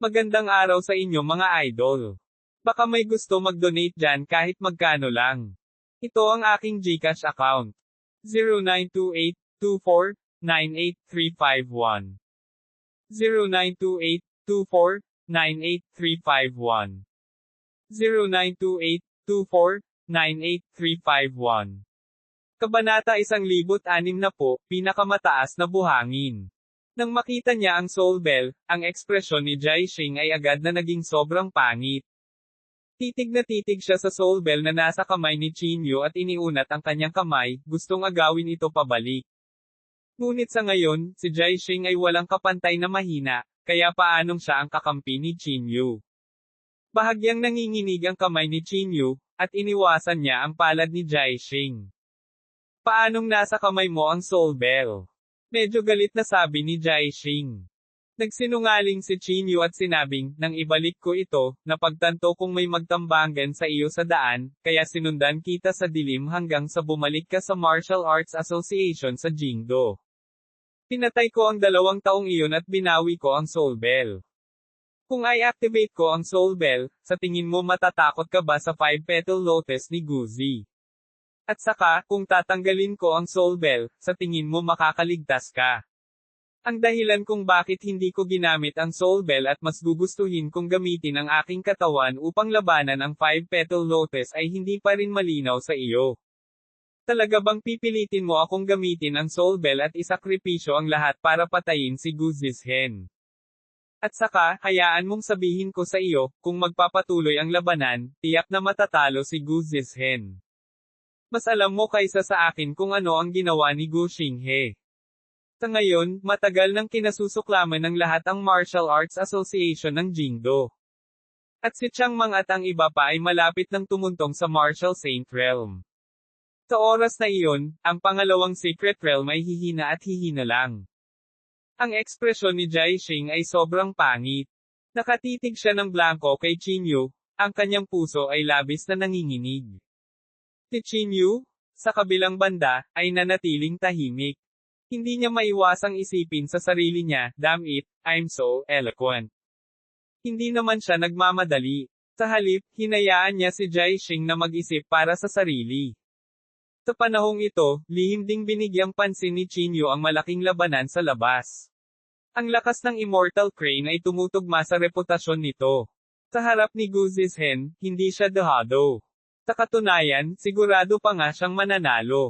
Magandang araw sa inyo mga idol. Baka may gusto mag-donate dyan kahit magkano lang. Ito ang aking GCash account. 0928-24-98351. 0928-24-98351. 0928-24-98351. Kabanata 1060, pinakamataas na buhangin. Nang makita niya ang soul bell, ang ekspresyon ni Jai Xing ay agad na naging sobrang pangit. Titig na titig siya sa soul bell na nasa kamay ni Qin Yu at iniunat ang kanyang kamay, gustong agawin ito pabalik. Ngunit sa ngayon, si Jai Xing ay walang kapantay na mahina, kaya paanong siya ang kakampi ni Qin Yu. Bahagyang nanginginig ang kamay ni Qin Yu, at iniwasan niya ang palad ni Jai Xing. Paanong nasa kamay mo ang soul bell? Medyo galit na sabi ni Jai Xing. Nagsinungaling si Qin Yu at sinabing, nang ibalik ko ito, napagtanto kong may magtambangan sa iyo sa daan, kaya sinundan kita sa dilim hanggang sa bumalik ka sa Martial Arts Association sa Jingdo. Pinatay ko ang 2 taong iyon at binawi ko ang soul bell. Kung i-activate ko ang soul bell, sa tingin mo matatakot ka ba sa 5-petal lotus ni Guzi? At saka, kung tatanggalin ko ang soul bell, sa tingin mo makakaligtas ka. Ang dahilan kung bakit hindi ko ginamit ang soul bell at mas gugustuhin kong gamitin ang aking katawan upang labanan ang 5-petal lotus ay hindi pa rin malinaw sa iyo. Talaga bang pipilitin mo akong gamitin ang soul bell at isakripisyo ang lahat para patayin si Guzi's hen? At saka, hayaan mong sabihin ko sa iyo, kung magpapatuloy ang labanan, tiyak na matatalo si Guzi's hen. Mas alam mo kaysa sa akin kung ano ang ginawa ni Gu Xinghe. Sa ngayon, matagal nang kinasusuklaman ng lahat ang Martial Arts Association ng Jingdo. At si Chiang Mang at ang iba pa ay malapit nang tumuntong sa Martial Saint Realm. Sa oras na iyon, ang pangalawang Secret Realm ay hihina at hihina lang. Ang ekspresyon ni Jai Xing ay sobrang pangit. Nakatitig siya ng blanco kay Qin Yu, ang kanyang puso ay labis na nanginginig. Si Qin Yu, sa kabilang banda, ay nanatiling tahimik. Hindi niya maiwasang isipin sa sarili niya, damn it, I'm so eloquent. Hindi naman siya nagmamadali. Sa halip, hinayaan niya si Jai Xing na mag-isip para sa sarili. Sa panahong ito, lihim ding binigyang pansin ni Qin Yu ang malaking labanan sa labas. Ang lakas ng Immortal Crane ay tumutugma sa reputasyon nito. Sa harap ni Guzi's hen, hindi siya dehado. Sa katunayan, sigurado pa nga siyang mananalo.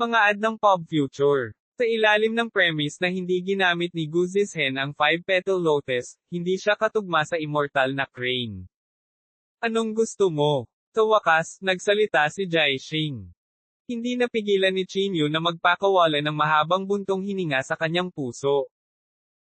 Mga ad ng Pop Future. Sa ilalim ng premise na hindi ginamit ni Guzi's hen ang 5-petal lotus, hindi siya katugma sa immortal na crane. Anong gusto mo? Sa wakas, nagsalita si Jai Xing. Hindi napigilan ni Qin Yu na magpakawala ng mahabang buntong hininga sa kanyang puso.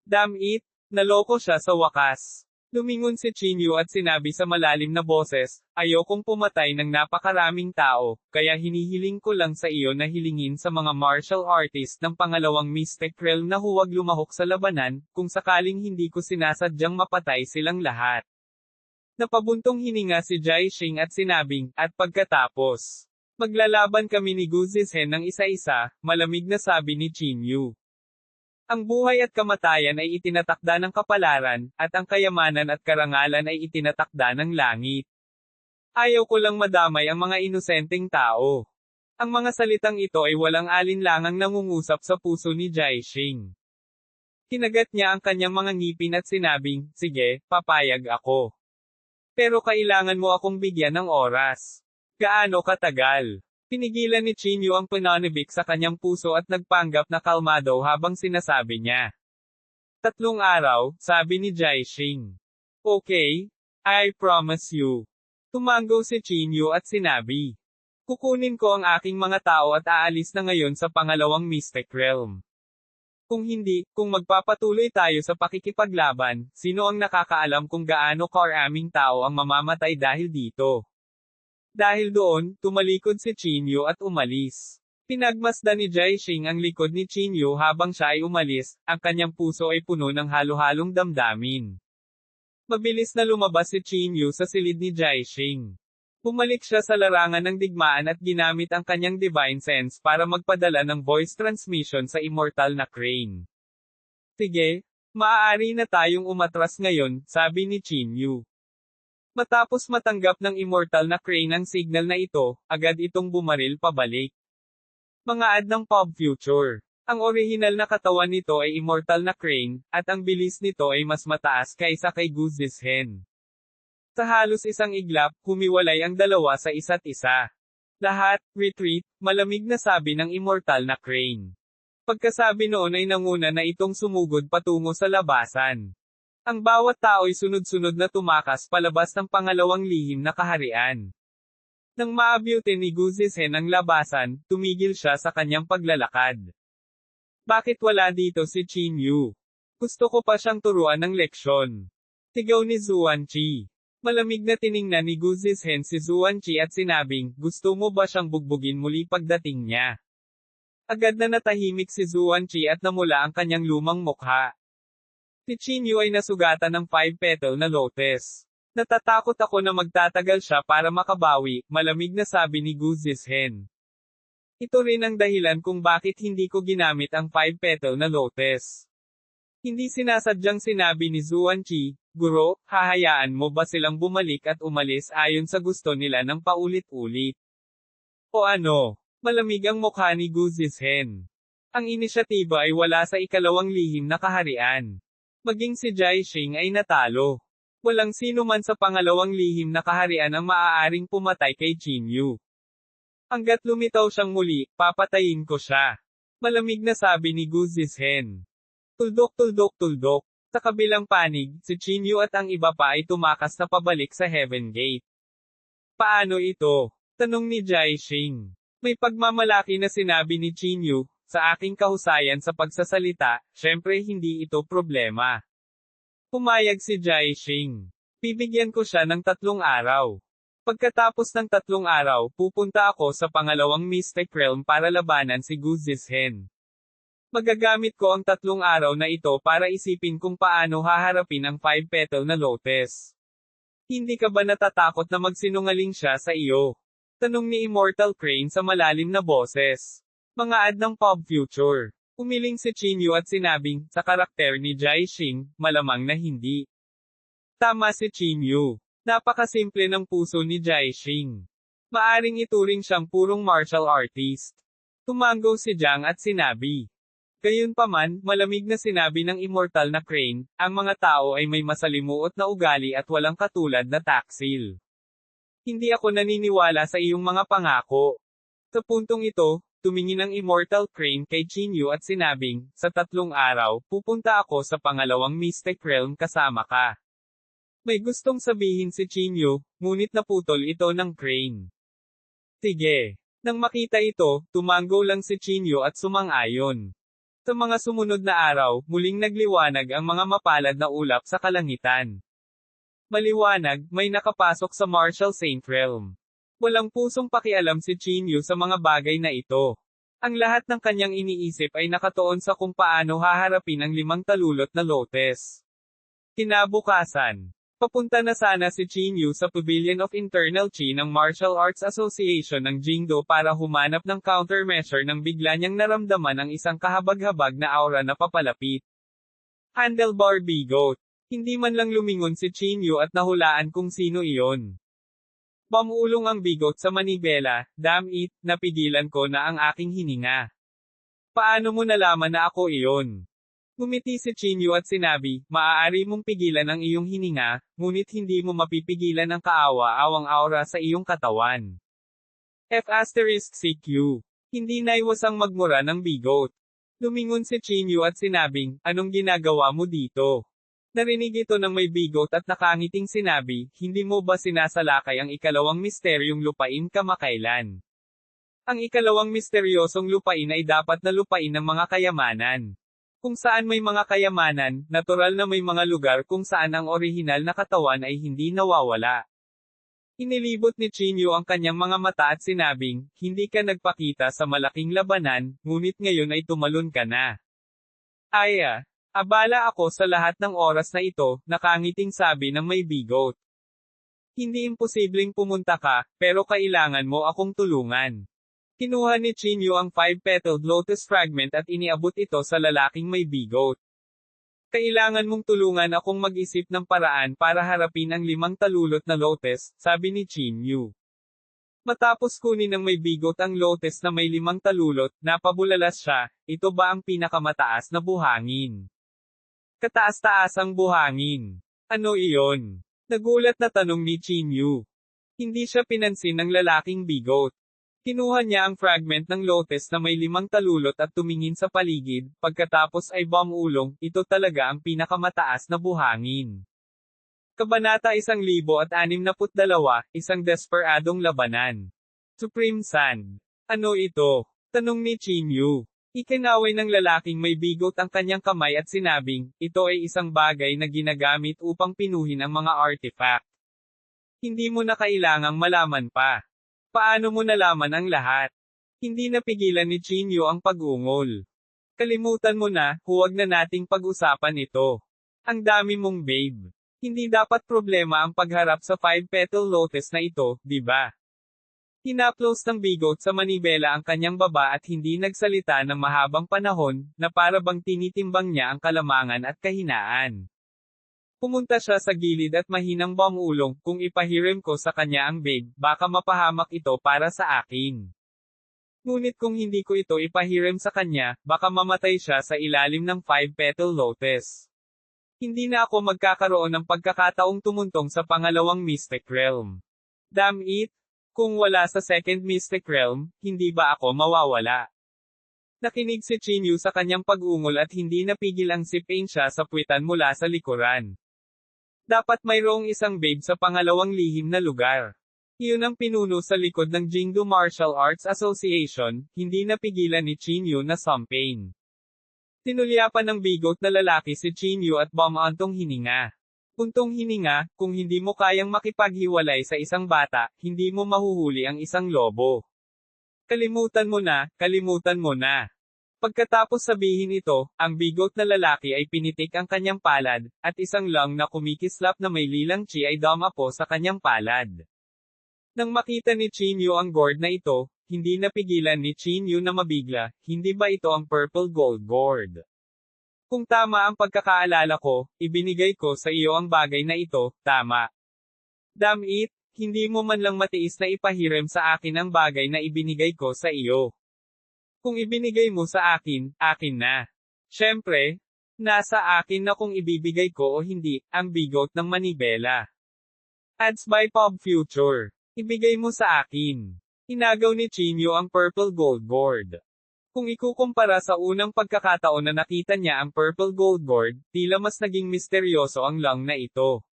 Damn it, naloko siya sa wakas. Lumingon si Qin Yu at sinabi sa malalim na boses, ayokong pumatay ng napakaraming tao, kaya hinihiling ko lang sa iyo na hilingin sa mga martial artist ng pangalawang Mystic Realm na huwag lumahok sa labanan, kung sakaling hindi ko sinasadyang mapatay silang lahat. Napabuntong hininga si Jai Xing at sinabing, at pagkatapos, maglalaban kami ni Guzi's hen ng isa-isa, malamig na sabi ni Qin Yu. Ang buhay at kamatayan ay itinatakda ng kapalaran, at ang kayamanan at karangalan ay itinatakda ng langit. Ayaw ko lang madamay ang mga inosenteng tao. Ang mga salitang ito ay walang alinlangang nangungusap sa puso ni Jai Xing. Kinagat niya ang kanyang mga ngipin at sinabing, sige, papayag ako. Pero kailangan mo akong bigyan ng oras. Gaano katagal? Pinigilan ni Qin Yu ang pananibik sa kanyang puso at nagpanggap na kalmado habang sinasabi niya. 3 araw, sabi ni Jai Xing. Okay, I promise you. Tumango si Qin Yu at sinabi. Kukunin ko ang aking mga tao at aalis na ngayon sa pangalawang Mystic Realm. Kung hindi, kung magpapatuloy tayo sa pakikipaglaban, sino ang nakakaalam kung gaano karaming tao ang mamamatay dahil dito? Dahil doon, tumalikod si Qin Yu at umalis. Pinagmasdan ni Jai Xing ang likod ni Qin Yu habang siya ay umalis, ang kanyang puso ay puno ng halo-halong damdamin. Mabilis na lumabas si Qin Yu sa silid ni Jai Xing. Bumalik siya sa larangan ng digmaan at ginamit ang kanyang divine sense para magpadala ng voice transmission sa immortal na crane. Sige, Maaari na tayong umatras ngayon, sabi ni Chinyu. Matapos matanggap ng immortal na Crane ang signal na ito, agad itong bumaril pabalik. Mga ad ng Pop Future. Ang orihinal na katawan nito ay immortal na Crane, at ang bilis nito ay mas mataas kaysa kay Guz's Hen. Sa halos isang iglap, humiwalay ang dalawa sa isa't isa. Lahat, retreat, malamig na sabi ng immortal na Crane. Pagkasabi noon ay nanguna na itong sumugod patungo sa labasan. Ang bawat tao'y sunod-sunod na tumakas palabas ng pangalawang lihim na kaharian. Nang maabyutin ni Guz's Hen ang labasan, tumigil siya sa kanyang paglalakad. Bakit wala dito si Chinyu? Gusto ko pa siyang turuan ng leksyon. Sigaw ni Zuanqi. Malamig na tiningnan ni Guz's Hen si Zuanqi at sinabing, gusto mo ba siyang bugbugin muli pagdating niya? Agad na natahimik si Zuanqi at namula ang kanyang lumang mukha. Si Chinyu ay nasugatan ng 5-petal na lotus. Natatakot ako na magtatagal siya para makabawi, malamig na sabi ni Guz's Hen. Ito rin ang dahilan kung bakit hindi ko ginamit ang 5-petal na lotus. Hindi sinasadyang sinabi ni Zuanqi, Guro, hahayaan mo ba silang bumalik at umalis ayon sa gusto nila ng paulit-ulit? O ano? Malamig ang mukha ni Guz's Hen. Ang inisyatiba ay wala sa ikalawang lihim na kaharian. Maging si Jiaxing ay natalo. Walang sino man sa pangalawang lihim na kaharian ang maaaring pumatay kay Chinyu. Hanggat lumitaw siyang muli, papatayin ko siya. Malamig na sabi ni Guz's Hen. Tuldok tuldok tuldok. Sa kabilang panig, si Chinyu at ang iba pa ay tumakas na pabalik sa Heaven Gate. Paano ito? Tanong ni Jiaxing. May pagmamalaki na sinabi ni Chinyu, sa aking kahusayan sa pagsasalita, syempre hindi ito problema. Pumayag si Jiaxing. Bibigyan ko siya ng 3 araw. Pagkatapos ng 3 araw, pupunta ako sa pangalawang Mystic Realm para labanan si Guz's Hen. Magagamit ko ang 3 araw na ito para isipin kung paano haharapin ang 5-petal na lotus. Hindi ka ba natatakot na magsinungaling siya sa iyo? Tanong ni Immortal Crane sa malalim na boses. Mga ad ng Pop Future. Umiling si Chinyu at sinabing, sa karakter ni Jiaxing, malamang na hindi. Tama si Chinyu. Napakasimple ng puso ni Jiaxing. Maaring ituring siyang purong martial artist. Tumango si Jiang at sinabi. Gayunpaman, malamig na sinabi ng Immortal na Crane, ang mga tao ay may masalimuot na ugali at walang katulad na taksil. Hindi ako naniniwala sa iyong mga pangako. Sa puntong ito, tumingin ang Immortal Crane kay Chinyu at sinabing, sa 3 araw, pupunta ako sa pangalawang Mystic Realm kasama ka. May gustong sabihin si Chinyu, ngunit naputol ito ng Crane. Sige. Nang makita ito, tumango lang si Chinyu at sumang-ayon. Sa mga sumunod na araw, muling nagliwanag ang mga mapalad na ulap sa kalangitan. Maliwanag, may nakapasok sa Martial Saint Realm. Walang pusong pakialam si Chinyu sa mga bagay na ito. Ang lahat ng kanyang iniisip ay nakatuon sa kung paano haharapin ang 5 talulot na lotus. Kinabukasan. Papunta na sana si Chinyu sa Pavilion of Internal Chi ng Martial Arts Association ng Jingdo para humanap ng countermeasure nang bigla niyang naramdaman ang isang kahabag-habag na aura na papalapit. Handlebar Bigot. Hindi man lang lumingon si Chinyu at nahulaan kung sino iyon. Pamulong ang bigot sa manibela, damn it, napigilan ko na ang aking hininga. Paano mo nalaman na ako iyon? Ngumiti si Chinyu at sinabi, maaari mong pigilan ang iyong hininga, ngunit hindi mo mapipigilan ang kaawa-awang aura sa iyong katawan. F*CQ. Hindi naiwasang magmura ng bigot. Lumingon si Chinyu at sinabing, anong ginagawa mo dito? Narinig ito ng may bigot at nakangiting sinabi, hindi mo ba sinasalakay ang ikalawang misteryong lupain kamakailan? Ang ikalawang misteryosong lupain ay dapat na lupain ng mga kayamanan. Kung saan may mga kayamanan, natural na may mga lugar kung saan ang orihinal na katawan ay hindi nawawala. Inilibot ni Chinyu ang kanyang mga mata at sinabing, hindi ka nagpakita sa malaking labanan, ngunit ngayon ay tumalon ka na. Aya. Abala ako sa lahat ng oras na ito, nakangiting sabi ng may bigot. Hindi imposibleng pumunta ka, pero kailangan mo akong tulungan. Kinuha ni Chinyu ang 5-petaled lotus fragment at iniabot ito sa lalaking may bigot. Kailangan mong tulungan akong mag-isip ng paraan para harapin ang 5 talulot na lotes, sabi ni Chin Yu. Matapos kunin ng may bigot ang lotes na may 5 talulot, napabulalas siya, ito ba ang pinakamataas na buhangin? Kataas-taasang buhangin. Ano iyon? Nagulat na tanong ni Chin Yu. Hindi siya pinansin ng lalaking bigot. Kinuha niya ang fragment ng lotes na may 5 talulot at tumingin sa paligid, pagkatapos ay bumulong, ito talaga ang pinakamataas na buhangin. Kabanata 1062, Isang Desperadong Labanan. Supreme Sand. Ano ito? Tanong ni Chin Yu. Ikinaway ng lalaking may bigot ang kanyang kamay at sinabing, ito ay isang bagay na ginagamit upang pinuhin ang mga artifact. Hindi mo na kailangang malaman pa. Paano mo nalaman ang lahat? Hindi napigilan ni Chin Yu ang pag-ungol. Kalimutan mo na, huwag na nating pag-usapan ito. Ang dami mong babe. Hindi dapat problema ang pagharap sa 5-petal lotus na ito, di ba? Hinaplos ng bigot sa manibela ang kanyang baba at hindi nagsalita ng mahabang panahon, na para bang tinitimbang niya ang kalamangan at kahinaan. Pumunta siya sa gilid at mahinang bumulong, kung ipahiram ko sa kanya ang babe, baka mapahamak ito para sa akin. Ngunit kung hindi ko ito ipahiram sa kanya, baka mamatay siya sa ilalim ng 5-petal lotus. Hindi na ako magkakaroon ng pagkakataong tumuntong sa pangalawang Mystic Realm. Damn it! Kung wala sa second Mystic Realm, hindi ba ako mawawala? Nakinig si Chin Yu sa kanyang pag-ungol at hindi napigil ang sipin siya sa puwitan mula sa likuran. Dapat mayroong isang babe sa pangalawang lihim na lugar. Iyon ang pinuno sa likod ng Jingdo Martial Arts Association, hindi napigilan ni Chin Yu na sampain. Tinulyapan ng bigot na lalaki si Chin Yu at bumantong hininga. Puntong hininga, kung hindi mo kayang makipaghiwalay sa isang bata, hindi mo mahuhuli ang isang lobo. Kalimutan mo na. Pagkatapos sabihin ito, ang bigot na lalaki ay pinitik ang kanyang palad, at isang lang na kumikislap na may lilang chi ay dumapo sa kanyang palad. Nang makita ni Chin Yu ang gourd na ito, hindi napigilan ni Chin Yu na mabigla, hindi ba ito ang purple gold gourd? Kung tama ang pagkakaalala ko, ibinigay ko sa iyo ang bagay na ito, tama. Damn it, hindi mo man lang matiis na ipahiram sa akin ang bagay na ibinigay ko sa iyo. Kung ibinigay mo sa akin, akin na. Siyempre, nasa akin na kung ibibigay ko o hindi, ang bigot ng manibela. Ads by Pop Future. Ibigay mo sa akin. Inagaw ni Chin Yu ang purple gold gourd. Kung ikukumpara sa unang pagkakataon na nakita niya ang purple gold gourd, tila mas naging misteryoso ang lang na ito.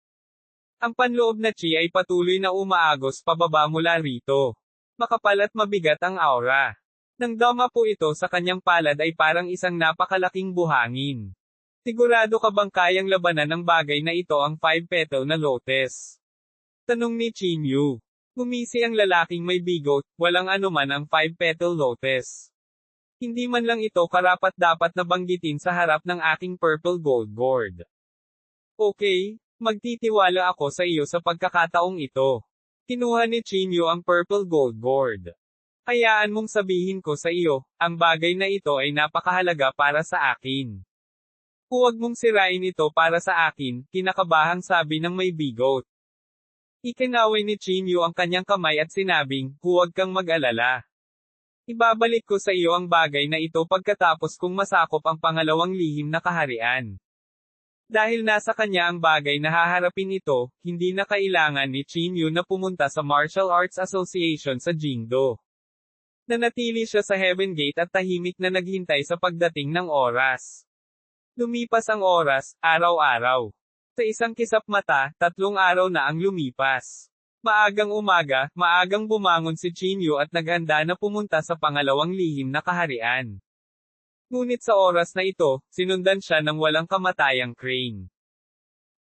Ang panloob na chi ay patuloy na umaagos pababa mula rito. Makapal at mabigat ang aura. Nang dama po ito sa kanyang palad ay parang isang napakalaking buhangin. Sigurado ka bang kayang labanan ng bagay na ito ang 5-petal na lotus? Tanong ni Chin Yu. Ngumisi ang lalaking may bigot, walang anuman ang 5-petal lotus. Hindi man lang ito karapat-dapat na banggitin sa harap ng aking purple gold gourd. Okay, magtitiwala ako sa iyo sa pagkakataong ito. Kinuha ni Chin Yu ang purple gold gourd. Hayaan mong sabihin ko sa iyo, ang bagay na ito ay napakahalaga para sa akin. Huwag mong sirain ito para sa akin, kinakabahang sabi ng may bigot. Ikinaway ni Chin Yu ang kanyang kamay at sinabing, huwag kang mag-alala. Ibabalik ko sa iyo ang bagay na ito pagkatapos kong masakop ang pangalawang lihim na kaharian. Dahil nasa kanya ang bagay na haharapin ito, hindi na kailangan ni Chin Yu na pumunta sa Martial Arts Association sa Jingdo. Nanatili siya sa Heaven Gate at tahimik na naghintay sa pagdating ng oras. Lumipas ang oras, araw-araw. Sa isang kisap mata, 3 araw na ang lumipas. Maagang umaga, maagang bumangon si Chin Yu at naghanda na pumunta sa pangalawang lihim na kaharian. Ngunit sa oras na ito, sinundan siya ng walang kamatayang crane.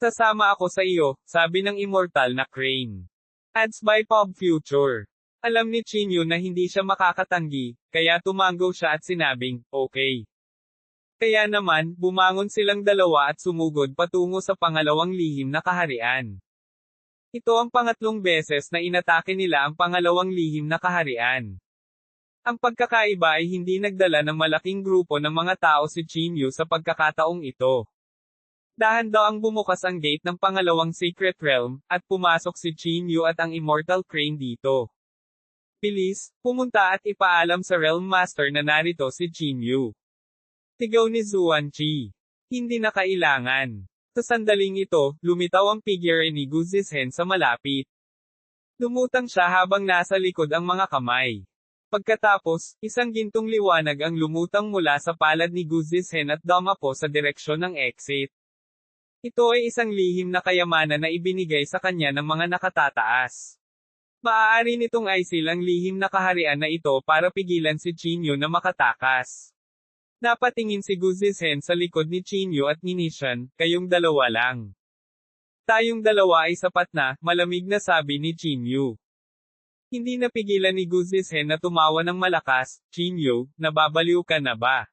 Sasama ako sa iyo, sabi ng immortal na crane. Ads by Pop Future. Alam ni Chin Yu na hindi siya makakatanggi, kaya tumango siya at sinabing, okay. Kaya naman, bumangon silang dalawa at sumugod patungo sa pangalawang lihim na kaharian. Ito ang pangatlong beses na inatake nila ang pangalawang lihim na kaharian. Ang pagkakaiba ay hindi nagdala ng malaking grupo ng mga tao si Chin Yu sa pagkakataong ito. Dahan daw ang bumukas ang gate ng pangalawang Secret Realm, at pumasok si Chinyu at ang Immortal Crane dito. Bilis, pumunta at ipaalam sa Realm Master na narito si Chinyu. Sigaw ni Zuan-Chi. Hindi na kailangan. Sa sandaling ito, lumitaw ang figure ni Gu Zizhen sa malapit. Lumutang siya habang nasa likod ang mga kamay. Pagkatapos, isang gintong liwanag ang lumutang mula sa palad ni Gu Zizhen at dumapo sa direksyon ng exit. Ito ay isang lihim na kayamanan na ibinigay sa kanya ng mga nakatataas. Maaari nitong aisil ang lihim na kaharian na ito para pigilan si Chinyu na makatakas. Napatingin si Gu Zizhen sa likod ni Chinyu at Nishan, kayong dalawa lang. Tayong dalawa ay sapat na, malamig na sabi ni Chinyu. Hindi napigilan ni Gu Zizhen na tumawa ng malakas. Chinyu, nababaliw ka na ba?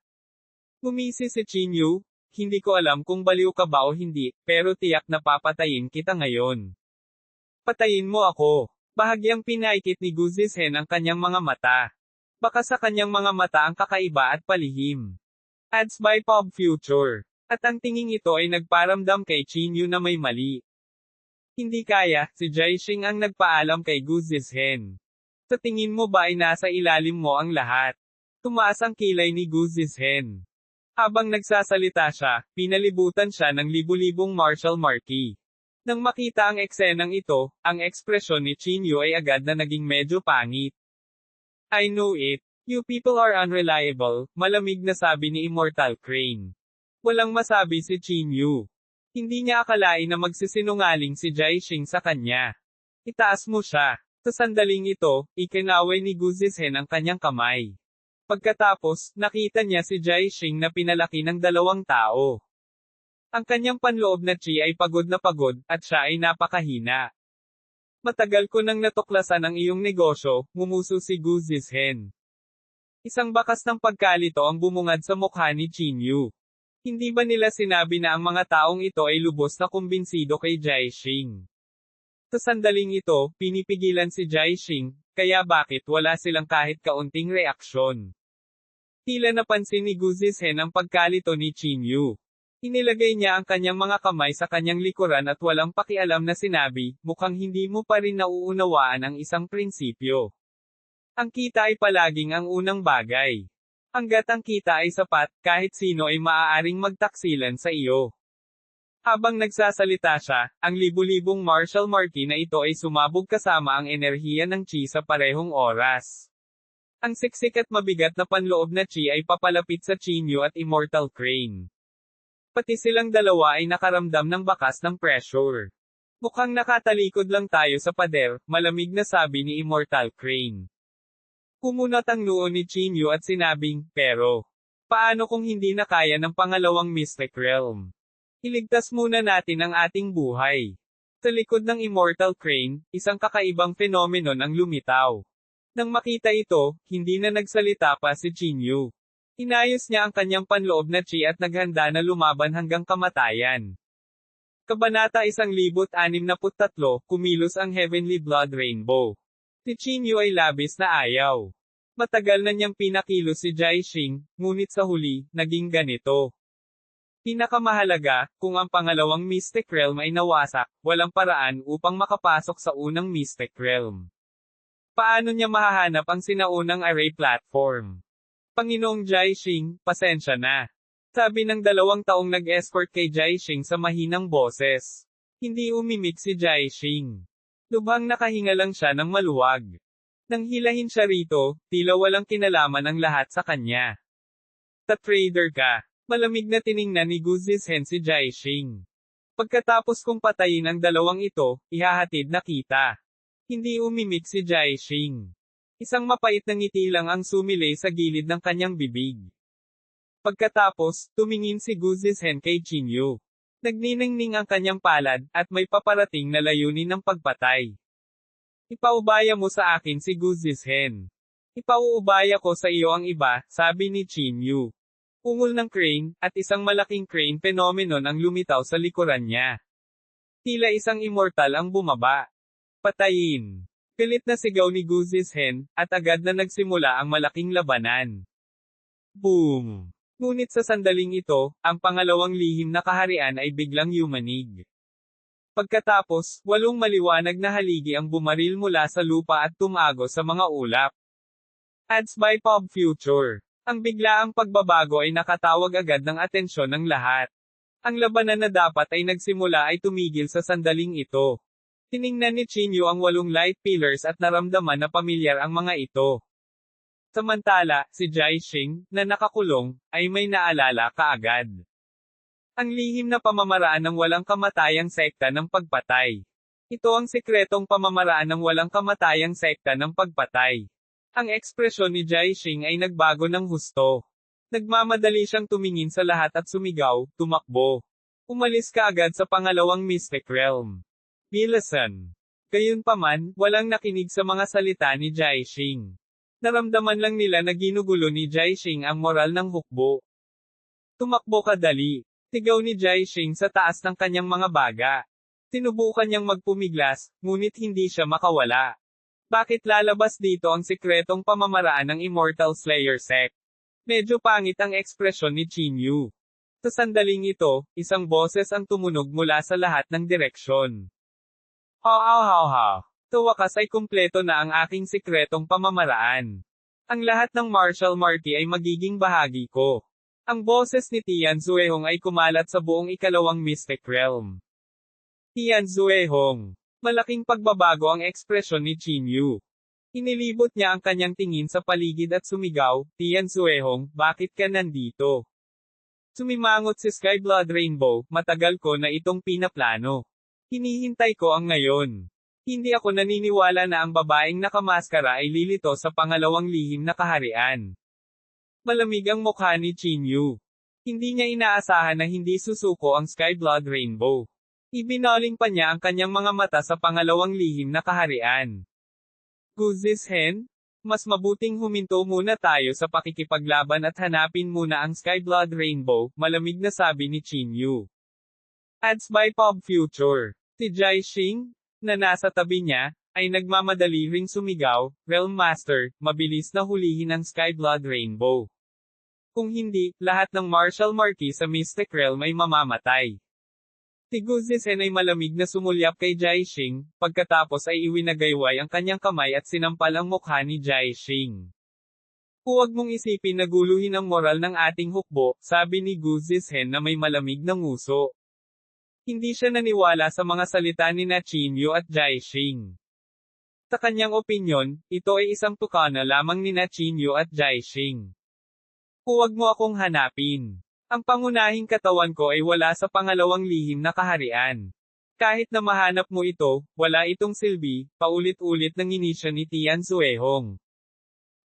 Ngumisi si Chinyu. Hindi ko alam kung baliw ka ba o hindi, pero tiyak na papatayin kita ngayon. Patayin mo ako. Bahagyang pinaikit ni Gu Zizhen ang kanyang mga mata. Baka sa kanyang mga mata ang kakaiba at palihim. Ads by Pop Future. At ang tinging ito ay nagparamdam kay Chinyu na may mali. Hindi kaya, si Jaixing ang nagpaalam kay Gu Zizhen. Sa tingin mo ba ay nasa ilalim mo ang lahat? Tumaas ang kilay ni Gu Zizhen. Habang nagsasalita siya, pinalibutan siya ng libu-libong martial marquee. Nang makita ang eksenang ito, ang ekspresyon ni Chinyu ay agad na naging medyo pangit. I know it. You people are unreliable, malamig na sabi ni Immortal Crane. Walang masabi si Chinyu. Hindi niya akalain na magsisinungaling si Jaixing sa kanya. Itaas mo siya. Sa sandaling ito, ikinaway ni Gu Zizhen ang kanyang kamay. Pagkatapos, nakita niya si Jaixing na pinalaki ng dalawang tao. Ang kanyang panloob na chi ay pagod na pagod, at siya ay napakahina. Matagal ko nang natuklasan ang iyong negosyo, ngumuso si Gu Zizhen. Isang bakas ng pagkalito ang bumungad sa mukha ni Chinyu. Hindi ba nila sinabi na ang mga taong ito ay lubos na kumbinsido kay Jaixing? Sa sandaling ito, pinipigilan si Jaixing, kaya bakit wala silang kahit kaunting reaksyon? Tila napansin ni Gu Zizhen ang pagkalito ni Chinyu. Inilagay niya ang kanyang mga kamay sa kanyang likuran at walang pakialam na sinabi, mukhang hindi mo pa rin nauunawaan ang isang prinsipyo. Ang kita ay palaging ang unang bagay. Hanggat ang kita ay sapat, kahit sino ay maaaring magtaksilan sa iyo. Habang nagsasalita siya, ang libu-libong martial marquee na ito ay sumabog kasama ang enerhiya ng chi sa parehong oras. Ang siksik at mabigat na panloob na chi ay papalapit sa Chinyu at Immortal Crane. Pati silang dalawa ay nakaramdam ng bakas ng pressure. Mukhang nakatalikod lang tayo sa pader, malamig na sabi ni Immortal Crane. Kumunot ang noo ni Chinyu at sinabing, pero, paano kung hindi na kaya ng pangalawang Mystic Realm? Iligtas muna natin ang ating buhay. Sa likod ng Immortal Crane, isang kakaibang phenomenon ang lumitaw. Nang makita ito, hindi na nagsalita pa si Chinyu. Inayos niya ang kanyang panloob na chi at naghanda na lumaban hanggang kamatayan. Kabanata 1063, kumilos ang Heavenly Blood Rainbow. Si Chinyu ay labis na ayaw. Matagal na niyang pinakilos si Jaixing, ngunit sa huli, naging ganito. Pinakamahalaga, kung ang pangalawang Mystic Realm ay nawasak, walang paraan upang makapasok sa unang Mystic Realm. Paano niya mahahanap ang sinaunang array platform? Panginoong Jaixing, pasensya na. Sabi ng 2 taong nag-escort kay Jaixing sa mahinang boses. Hindi umimik si Jaixing. Lubhang nakahinga lang siya ng maluwag. Nang hilahin siya rito, tila walang kinalaman ang lahat sa kanya. Ta-trader ka. Malamig na tiningnan ni Gu Zizhen si Jaixing. Pagkatapos kong patayin ang dalawang ito, ihahatid na kita. Hindi umimik si Jaixing. Isang mapait na ngiti lang ang sumilay sa gilid ng kanyang bibig. Pagkatapos, tumingin si Gu Zizhen kay Chinyu. Nagniningning ang kanyang palad, at may paparating na layunin ng pagpatay. Ipaubaya mo sa akin si Gu Zizhen. Ipauubaya ko sa iyo ang iba, sabi ni Chinyu. Ungol ng crane, at isang malaking crane phenomenon ang lumitaw sa likuran niya. Tila isang immortal ang bumaba. Patayin. Pilit na sigaw ni Gu Zizhen, at agad na nagsimula ang malaking labanan. Boom! Ngunit sa sandaling ito, ang pangalawang lihim na kaharian ay biglang yumanig. Pagkatapos, 8 maliwanag na haligi ang bumaril mula sa lupa at tumago sa mga ulap. Ads by Pop Future. Ang biglaang pagbabago ay nakatawag agad ng atensyon ng lahat. Ang labanan na dapat ay nagsimula ay tumigil sa sandaling ito. Tiningnan ni Chinyu ang 8 light pillars at naramdaman na pamilyar ang mga ito. Samantala, si Jaixing, na nakakulong, ay may naalala kaagad. Ang lihim na pamamaraan ng walang kamatayang sekta ng pagpatay. Ito ang sikretong pamamaraan ng walang kamatayang sekta ng pagpatay. Ang ekspresyon ni Jaixing ay nagbago ng husto. Nagmamadali siyang tumingin sa lahat at sumigaw, tumakbo. Umalis ka agad sa pangalawang Mystic Realm. Bilasan. Gayunpaman, walang nakinig sa mga salita ni Jaixing. Naramdaman lang nila na ginugulo ni Jaixing ang moral ng hukbo. Tumakbo ka dali. Sigaw ni Jaixing sa taas ng kanyang mga baga. Sinubukan niyang magpumiglas, ngunit hindi siya makawala. Bakit lalabas dito ang sikretong pamamaraan ng Immortal Slayer Sect? Medyo pangit ang ekspresyon ni Chinyu. Sa sandaling ito, isang boses ang tumunog mula sa lahat ng direksyon. Ha. Sa wakas ay kumpleto na ang aking sikretong pamamaraan. Ang lahat ng martial marti ay magiging bahagi ko. Ang boses ni Tian Zuehong ay kumalat sa buong ikalawang Mystic Realm. Tian Zuehong. Malaking pagbabago ang ekspresyon ni Chinyu. Inilibot niya ang kanyang tingin sa paligid at sumigaw, Tian Zuehong, bakit ka nandito? Sumimangot si Sky Blood Rainbow, matagal ko na itong pinaplano. Hinihintay ko ang ngayon. Hindi ako naniniwala na ang babaeng nakamaskara ay lilito sa pangalawang lihim na kaharian. Malamig ang mukha ni Chinyu. Hindi niya inaasahan na hindi susuko ang Sky Blood Rainbow. Ibinaling pa niya ang kanyang mga mata sa pangalawang lihim na kaharian. Guzishen? Mas mabuting huminto muna tayo sa pakikipaglaban at hanapin muna ang Sky Blood Rainbow, malamig na sabi ni Chinyu. Ads by Pop Future. Si Jaixing, na nasa tabi niya, ay nagmamadali ring sumigaw, Realm Master, mabilis na hulihin ang Sky Blood Rainbow. Kung hindi, lahat ng martial marti sa Mystic Realm ay mamamatay. Si Guzisen ay malamig na sumulyap kay Jaixing, pagkatapos ay iwinagayway ang kanyang kamay at sinampal ang mukha ni Jaixing. Huwag mong isipin na guluhin ang moral ng ating hukbo, sabi ni Guzisen na may malamig na nguso. Hindi siya naniwala sa mga salita ni Chinyu at Jaixing. Sa kanyang opinyon, ito ay isang tukana lamang ni Chinyu at Jaixing. Huwag mo akong hanapin. Ang pangunahing katawan ko ay wala sa pangalawang lihim na kaharian. Kahit na mahanap mo ito, wala itong silbi, paulit-ulit ng inisya ni Tian Zuehong.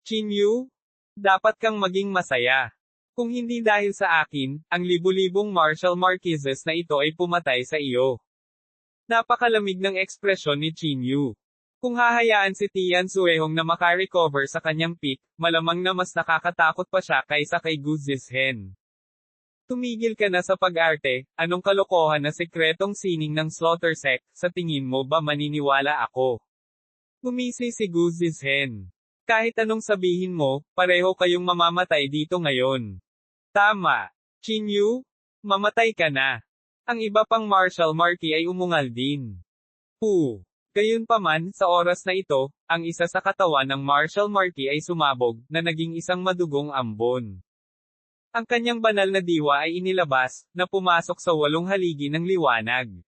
Chinyu, dapat kang maging masaya. Kung hindi dahil sa akin, ang libu-libong martial marquises na ito ay pumatay sa iyo. Napakalamig ng ekspresyon ni Chinyu. Kung hahayaan si Tian Zuehong na makarecover sa kanyang peak, malamang na mas nakakatakot pa siya kaysa kay Guzishen. Tumigil ka na sa pag-arte, anong kalokohan na sekretong sining ng Slaughter Sect, sa tingin mo ba maniniwala ako? Gumisi si Guzishen. Kahit anong sabihin mo, pareho kayong mamamatay dito ngayon. Tama. Chinyu, mamatay ka na. Ang iba pang martial marti ay umungal din. Gayunpaman, sa oras na ito, ang isa sa katawan ng martial marti ay sumabog, na naging isang madugong ambon. Ang kanyang banal na diwa ay inilabas, na pumasok sa 8 haligi ng liwanag.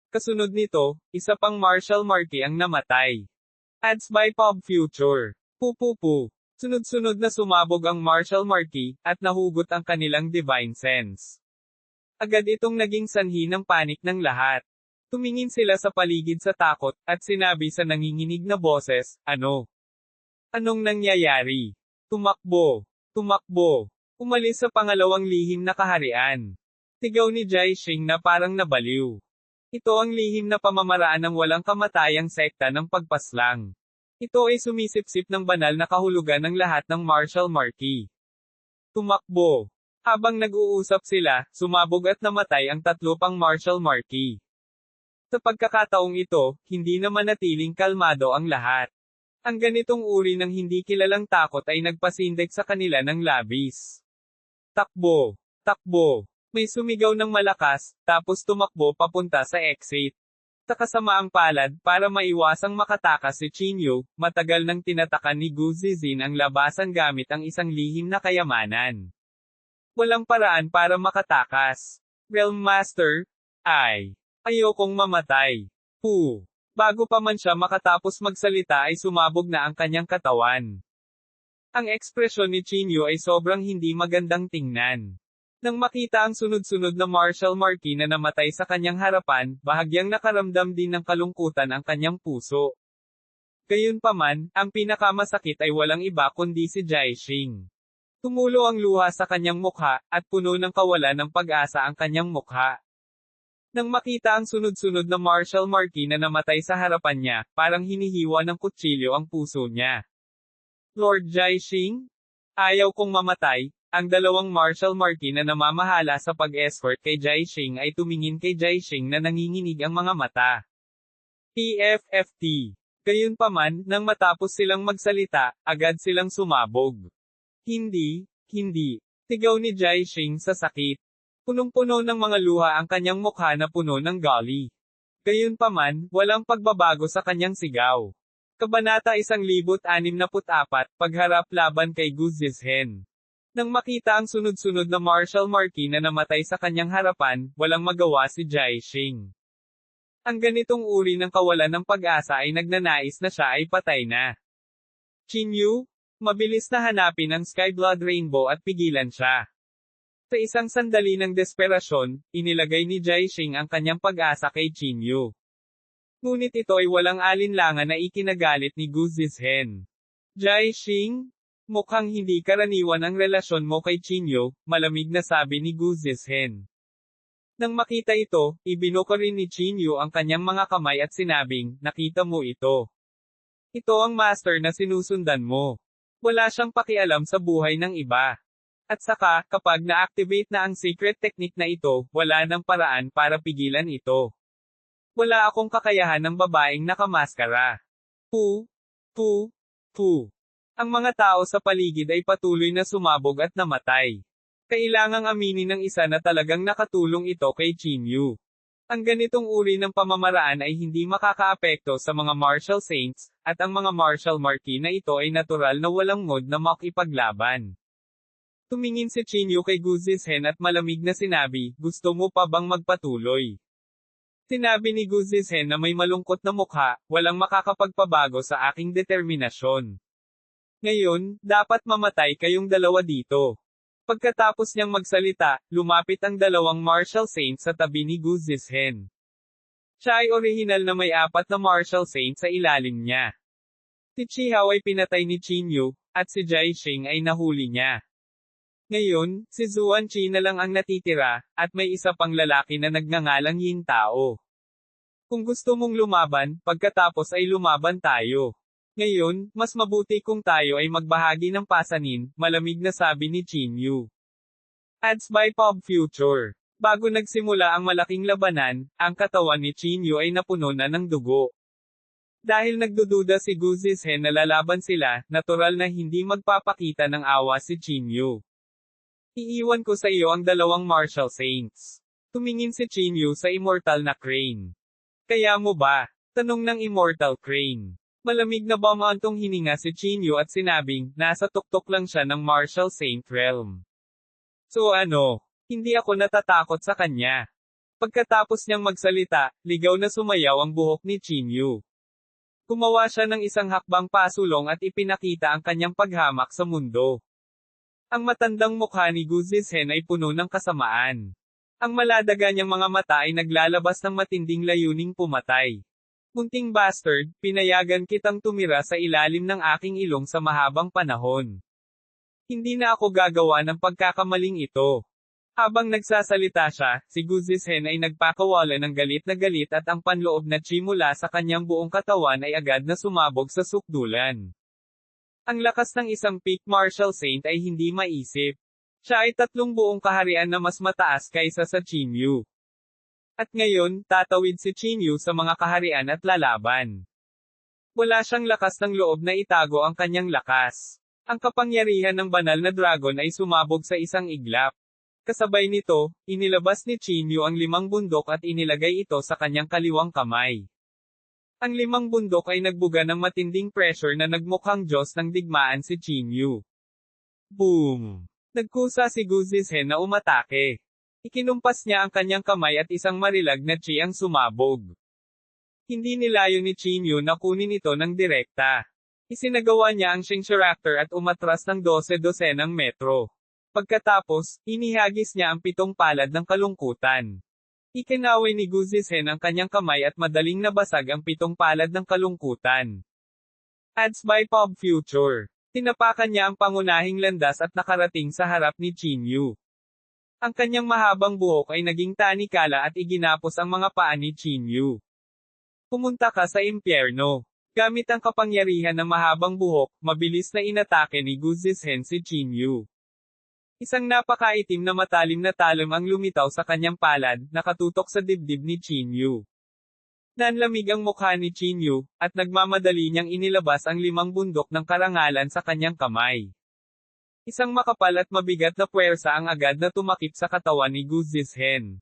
Kasunod nito, isa pang martial marti ang namatay. Ads by Pop Future. Sunod-sunod na sumabog ang martial marti, at nahugot ang kanilang divine sense. Agad itong naging sanhi ng panik ng lahat. Tumingin sila sa paligid sa takot, at sinabi sa nanginginig na boses, ano? Anong nangyayari? Tumakbo! Umalis sa pangalawang lihim na kaharian. Sigaw ni Jaixing na parang nabaliw. Ito ang lihim na pamamaraan ng walang kamatayang sekta ng pagpaslang. Ito ay sumisipsip ng banal na kahulugan ng lahat ng martial marti. Tumakbo! Habang nag-uusap sila, sumabog at namatay ang 3 pang martial marti. Sa pagkakataong ito, hindi na manatiling kalmado ang lahat. Ang ganitong uri ng hindi kilalang takot ay nagpasindak sa kanila ng labis. Takbo! Takbo! May sumigaw ng malakas, tapos tumakbo papunta sa exit. Sa kasamaang palad, para maiwasang makatakas si Chinyu, matagal nang tinatakan ni Gu Zizin ang labasan gamit ang isang lihim na kayamanan. Walang paraan para makatakas. Realm Master, ayokong mamatay. Bago pa man siya makatapos magsalita ay sumabog na ang kanyang katawan. Ang ekspresyon ni Chinyu ay sobrang hindi magandang tingnan. Nang makita ang sunod-sunod na martial marquee na namatay sa kanyang harapan, bahagyang nakaramdam din ng kalungkutan ang kanyang puso. Gayunpaman, ang pinakamasakit ay walang iba kundi si Jaishing. Tumulo ang luha sa kanyang mukha, at puno ng kawalan ng pag-asa ang kanyang mukha. Nang makita ang sunod-sunod na martial marquee na namatay sa harapan niya, parang hinihiwa ng kutsilyo ang puso niya. Lord Jaishing? Ayaw kong mamatay. Ang dalawang martial marquee na namamahala sa pag-escort kay Jaishing ay tumingin kay Jaishing na nanginginig ang mga mata. PFFT. Gayunpaman, nang matapos silang magsalita, agad silang sumabog. Hindi. Sigaw ni Jaishing sa sakit. Punong-puno ng mga luha ang kanyang mukha na puno ng gali. Gayunpaman, walang pagbabago sa kanyang sigaw. Kabanata 1064, Pagharap laban kay Gu Zizhen. Nang makita ang sunod-sunod na martial marquee na namatay sa kanyang harapan, walang magawa si Jaishing. Ang ganitong uri ng kawalan ng pag-asa ay nagnanais na siya ay patay na. Chinyu, mabilis na hanapin ang Sky Blood Rainbow at pigilan siya. Sa isang sandali ng desperasyon, inilagay ni Jaishing ang kanyang pag-asa kay Chinyu. Ngunit ito ay walang alinlangan na ikinagalit ni Gu Zizhen. Jaishing? Mukhang hindi karaniwan ang relasyon mo kay Chinyu, malamig na sabi ni Gu Zizhen. Nang makita ito, ibinuko rin ni Chinyu ang kanyang mga kamay at sinabing, nakita mo ito. Ito ang master na sinusundan mo. Wala siyang pakialam sa buhay ng iba. At saka, kapag na-activate na ang secret technique na ito, wala nang paraan para pigilan ito. Wala akong kakayahan ng babaeng nakamaskara. Ang mga tao sa paligid ay patuloy na sumabog at namatay. Kailangang aminin ng isa na talagang nakatulong ito kay Chinyu. Ang ganitong uri ng pamamaraan ay hindi makakaapekto sa mga martial saints, at ang mga martial marquee na ito ay natural na walang mod na makipaglaban. Tumingin si Chinyu kay Gu Zizhen at malamig na sinabi, gusto mo pa bang magpatuloy? Sinabi ni Gu Zizhen na may malungkot na mukha, walang makakapagpabago sa aking determinasyon. Ngayon, dapat mamatay kayong dalawa dito. Pagkatapos niyang magsalita, lumapit ang dalawang martial saints sa tabi ni Gu Zizhen. Siya ay orihinal na may 4 na martial saints sa ilalim niya. Si Chihao ay pinatay ni Chinyu, at si Jaishing ay nahuli niya. Ngayon, si Zuanqi na lang ang natitira, at may isa pang lalaki na nagngangalang Yin Tao. Kung gusto mong lumaban, pagkatapos ay lumaban tayo. Ngayon, mas mabuti kung tayo ay magbahagi ng pasanin, malamig na sabi ni Chinyu. Ads by Pop Future. Bago nagsimula ang malaking labanan, ang katawan ni Chinyu ay napuno na ng dugo. Dahil nagdududa si Gu Zizhen na lalaban sila, natural na hindi magpapakita ng awa si Chinyu. Iiwan ko sa iyo ang dalawang martial saints. Tumingin si Chinyu sa immortal na Crane. Kaya mo ba? Tanong ng immortal Crane. Malamig na bumantong hininga si Chinyu at sinabing, nasa tuktok lang siya ng martial saint realm. So ano? Hindi ako natatakot sa kanya. Pagkatapos niyang magsalita, ligaw na sumayaw ang buhok ni Chinyu. Gumawa siya ng isang hakbang pasulong at ipinakita ang kanyang paghamak sa mundo. Ang matandang mukha ni Gu Zizhen ay puno ng kasamaan. Ang maladaga niyang mga mata ay naglalabas ng matinding layuning pumatay. Munting bastard, pinayagan kitang tumira sa ilalim ng aking ilong sa mahabang panahon. Hindi na ako gagawa ng pagkakamaling ito. Habang nagsasalita siya, si Gu Zizhen ay nagpakawala ng galit na galit at ang panloob na chi mula sa kanyang buong katawan ay agad na sumabog sa sukdulan. Ang lakas ng isang peak martial saint ay hindi maisip. Siya ay 3 buong kaharian na mas mataas kaysa sa Chinyu. At ngayon, tatawid si Chinyu sa mga kaharian at lalaban. Wala siyang lakas ng loob na itago ang kanyang lakas. Ang kapangyarihan ng banal na dragon ay sumabog sa isang iglap. Kasabay nito, inilabas ni Chinyu ang 5 bundok at inilagay ito sa kanyang kaliwang kamay. Ang 5 bundok ay nagbuga ng matinding pressure na nagmukhang Diyos ng digmaan si Chinyu. Boom! Nagkusa si Gu Zizhen na umatake. Ikinumpas niya ang kanyang kamay at isang marilag na chi ang sumabog. Hindi nilayo ni Chinyu na kunin ito ng direkta. Isinagawa niya ang Shingshiractor at umatras ng 12 metro. Pagkatapos, inihagis niya ang 7 palad ng kalungkutan. Ikinaway ni Gu Zizhen ang kanyang kamay at madaling nabasag ang 7 palad ng kalungkutan. Ads by Pop Future. Tinapakan niya ang pangunahing landas at nakarating sa harap ni Chinyu. Ang kanyang mahabang buhok ay naging tanikala at iginapos ang mga paa ni Chinyu. Pumunta ka sa impyerno. Gamit ang kapangyarihan ng mahabang buhok, mabilis na inatake ni Gu Zizhen si Chinyu. Isang napakaitim na matalim na talon ang lumitaw sa kanyang palad, nakatutok sa dibdib ni Chinyu. Nanlamig ang mukha ni Chinyu, at nagmamadali niyang inilabas ang 5 bundok ng karangalan sa kanyang kamay. Isang makapal at mabigat na puwersa ang agad na tumakip sa katawan ni Gu Zizhen.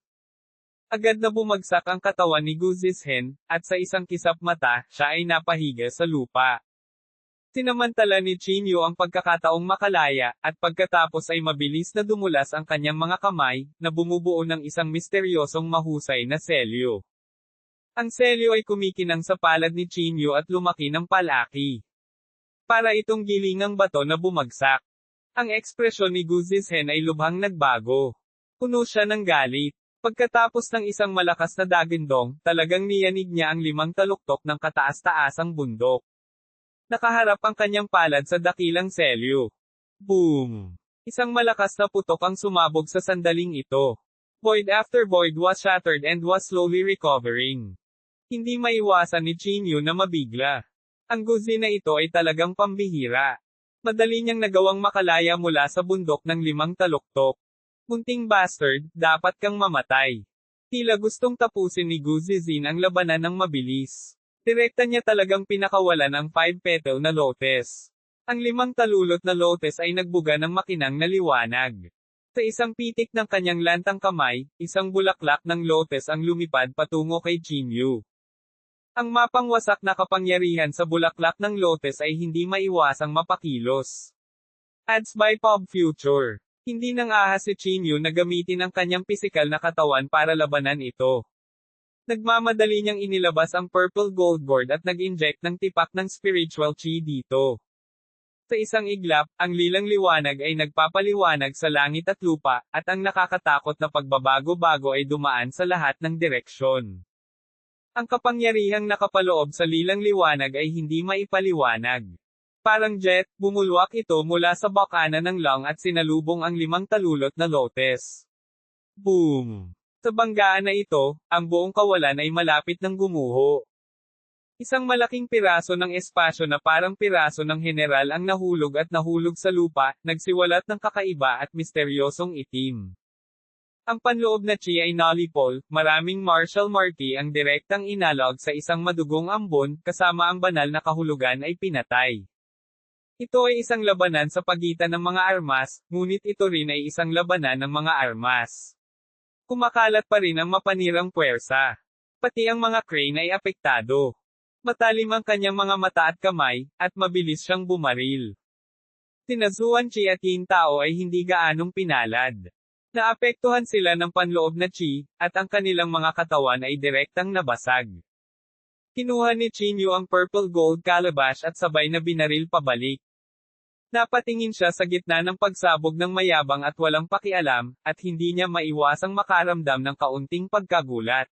Agad na bumagsak ang katawan ni Gu Zizhen, at sa isang kisap mata, siya ay napahiga sa lupa. Sinamantala ni Chinyu ang pagkakataong makalaya, at pagkatapos ay mabilis na dumulas ang kanyang mga kamay, na bumubuo ng isang misteryosong mahusay na selyo. Ang selyo ay kumikinang sa palad ni Chinyu at lumaki ng palaki. Para itong gilingang bato na bumagsak. Ang ekspresyon ni Gu Zizhen ay lubhang nagbago. Puno siya ng galit. Pagkatapos ng isang malakas na dagindong, talagang niyanig niya ang 5 taluktok ng kataas-taasang bundok. Nakaharap ang kanyang palad sa dakilang selyo. Boom! Isang malakas na putok ang sumabog sa sandaling ito. Void after void was shattered and was slowly recovering. Hindi maiwasan ni Chinyu na mabigla. Ang guzi na ito ay talagang pambihira. Madali niyang nagawang makalaya mula sa bundok ng 5 taluktok. Munting bastard, dapat kang mamatay. Tila gustong tapusin ni Gu Zizhen ang labanan ng mabilis. Direkta niya talagang pinakawalan ang 5-petal na lotus. Ang 5 talulot na lotus ay nagbuga ng makinang na liwanag. Sa isang pitik ng kanyang lantang kamay, isang bulaklak ng lotus ang lumipad patungo kay Chinyu. Ang mapangwasak na kapangyarihan sa bulaklak ng lotus ay hindi maiwasang mapakilos. Ads by Pop Future. Hindi nang ahas si Chinyu na gamitin ang kanyang pisikal na katawan para labanan ito. Nagmamadali niyang inilabas ang purple gold gourd at nag-inject ng tipak ng spiritual chi dito. Sa isang iglap, ang lilang liwanag ay nagpapaliwanag sa langit at lupa, at ang nakakatakot na pagbabago-bago ay dumaan sa lahat ng direksyon. Ang kapangyarihang nakapaloob sa lilang liwanag ay hindi maipaliwanag. Parang jet, bumulwak ito mula sa bakana ng long at sinalubong ang 5 talulot na lotus. Boom! Sa banggaan na ito, ang buong kawalan ay malapit ng gumuho. Isang malaking piraso ng espasyo na parang piraso ng general ang nahulog sa lupa, nagsiwalat ng kakaiba at misteryosong itim. Ang panloob na chi ay nullipol, maraming martial marquee ang direktang inalog sa isang madugong ambon, kasama ang banal na kahulugan ay pinatay. Ito ay isang labanan sa pagitan ng mga armas, ngunit ito rin ay isang labanan ng mga armas. Kumakalat pa rin ang mapanirang puwersa. Pati ang mga crane ay apektado. Matalim ang kanyang mga mata at kamay, at mabilis siyang bumaril. Tinazuan chi at Yin Tao ay hindi gaanong pinalad. Naapektuhan sila ng panloob na chi, at ang kanilang mga katawan ay direktang nabasag. Kinuha ni Chinyu ang purple gold calabash at sabay na binaril pabalik. Napatingin siya sa gitna ng pagsabog ng mayabang at walang pakialam, at hindi niya maiwasang makaramdam ng kaunting pagkagulat.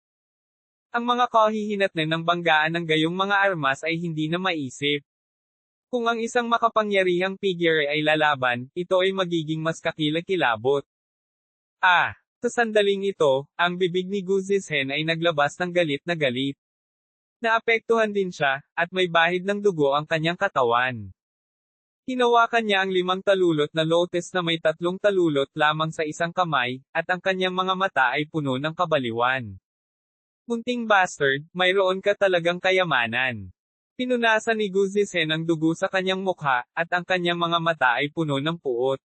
Ang mga kahihinatnan ng banggaan ng gayong mga armas ay hindi na maisip. Kung ang isang makapangyarihang figure ay lalaban, ito ay magiging mas kakilakilabot. Sa sandaling ito, ang bibig ni Gu Zizhen ay naglabas ng galit na galit. Naapektuhan din siya, at may bahid ng dugo ang kanyang katawan. Hinawakan niya ang 5 talulot na lotus na may 3 talulot lamang sa isang kamay, at ang kanyang mga mata ay puno ng kabaliwan. Munting bastard, mayroon ka talagang kayamanan. Pinunasan ni Guzisen ang dugo sa kanyang mukha, at ang kanyang mga mata ay puno ng puot.